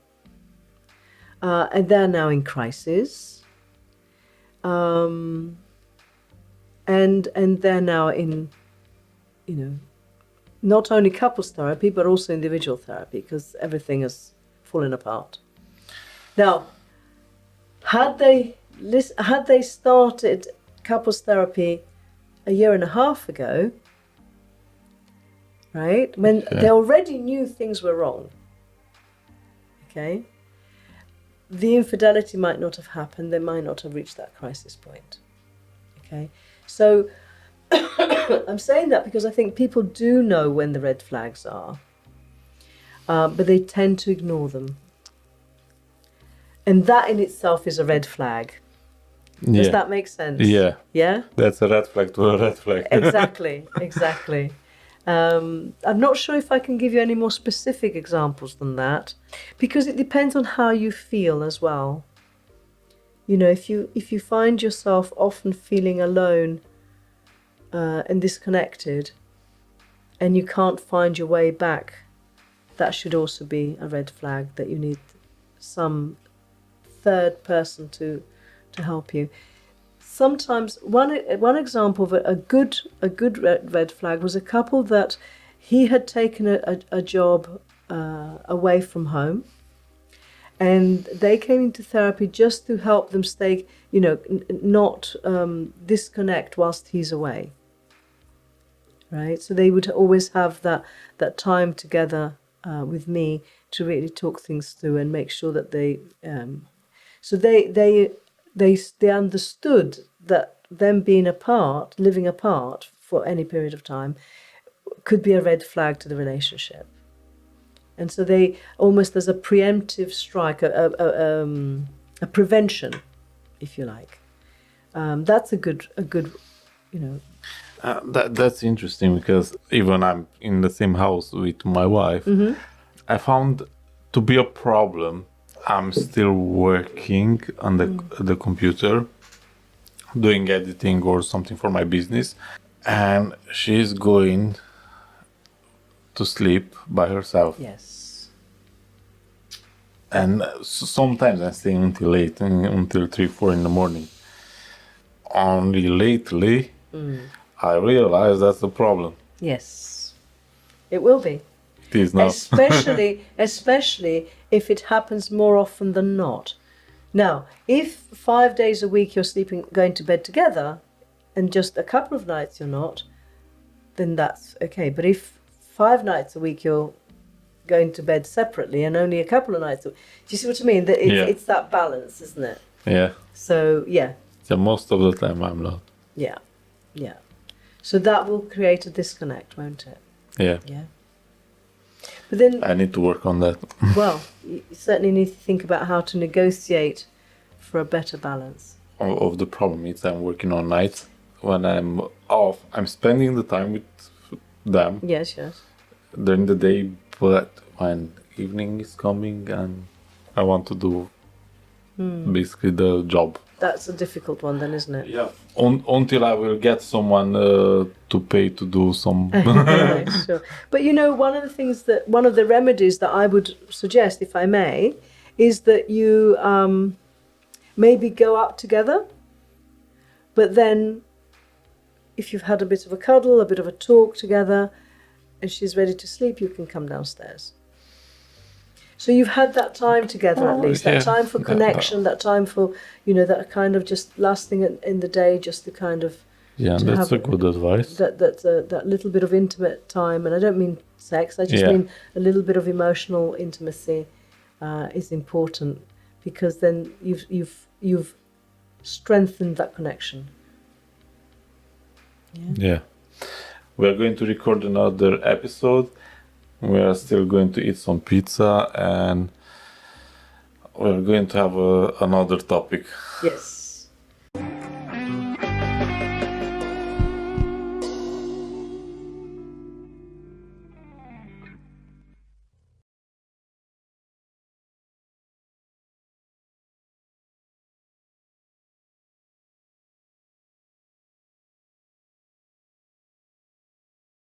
A: and they're now in crisis, and they're now in, not only couples therapy but also individual therapy, because everything has fallen apart. Now, had they started couples therapy a year and a half ago, right, when they already knew things were wrong, okay, the infidelity might not have happened. They might not have reached that crisis point, okay? So I'm saying that because I think people do know when the red flags are, but they tend to ignore them. And that in itself is a red flag. Does that make sense?
B: Yeah.
A: Yeah?
B: That's a red flag to a red flag.
A: Exactly. I'm not sure if I can give you any more specific examples than that, because it depends on how you feel as well. If you find yourself often feeling alone and disconnected, and you can't find your way back, that should also be a red flag that you need some third person to help you. Sometimes one example of a good red flag was a couple that he had taken a job away from home, and they came into therapy just to help them stay, not disconnect whilst he's away. Right, so they would always have that time together with me to really talk things through and make sure that they understood that them being apart, living apart for any period of time, could be a red flag to the relationship. And so they, almost as a preemptive strike, a prevention, if you like. That's a good.
B: That's interesting, because even I'm in the same house with my wife, I found to be a problem. I'm still working on the computer, doing editing or something for my business, and she's going to sleep by herself.
A: Yes.
B: And sometimes I'm staying until late, until 3, 4 in the morning. Only lately, I realize that's a problem.
A: Yes, it will be.
B: It is now.
A: Especially if it happens more often than not. Now, if 5 days a week you're going to bed together, and just a couple of nights you're not, then that's okay. But if 5 nights a week you're going to bed separately, and only a couple of nights, do you see what I mean? That it's that balance, isn't it?
B: Yeah.
A: So
B: So most of the time I'm not.
A: Yeah. So that will create a disconnect, won't it?
B: Yeah.
A: But then
B: I need to work on that.
A: Well, you certainly need to think about how to negotiate for a better balance.
B: Of the problem is I'm working on nights. When I'm off, I'm spending the time with them.
A: Yes.
B: During the day, but when evening is coming and I want to do basically the job.
A: That's a difficult one then, isn't it?
B: Yeah. Until I will get someone to pay to do some.
A: Right, sure. But one of the remedies that I would suggest, if I may, is that you maybe go up together, but then if you've had a bit of a cuddle, a bit of a talk together, and she's ready to sleep, you can come downstairs. So you've had that time together at least, that time for connection, that time for, that kind of just last thing in the day, just to kind of...
B: Yeah, that's a good advice.
A: That little bit of intimate time, and I don't mean sex, I just mean a little bit of emotional intimacy is important, because then you've strengthened that connection.
B: Yeah. We are going to record another episode. We are still going to eat some pizza, and we're going to have another topic.
A: Yes.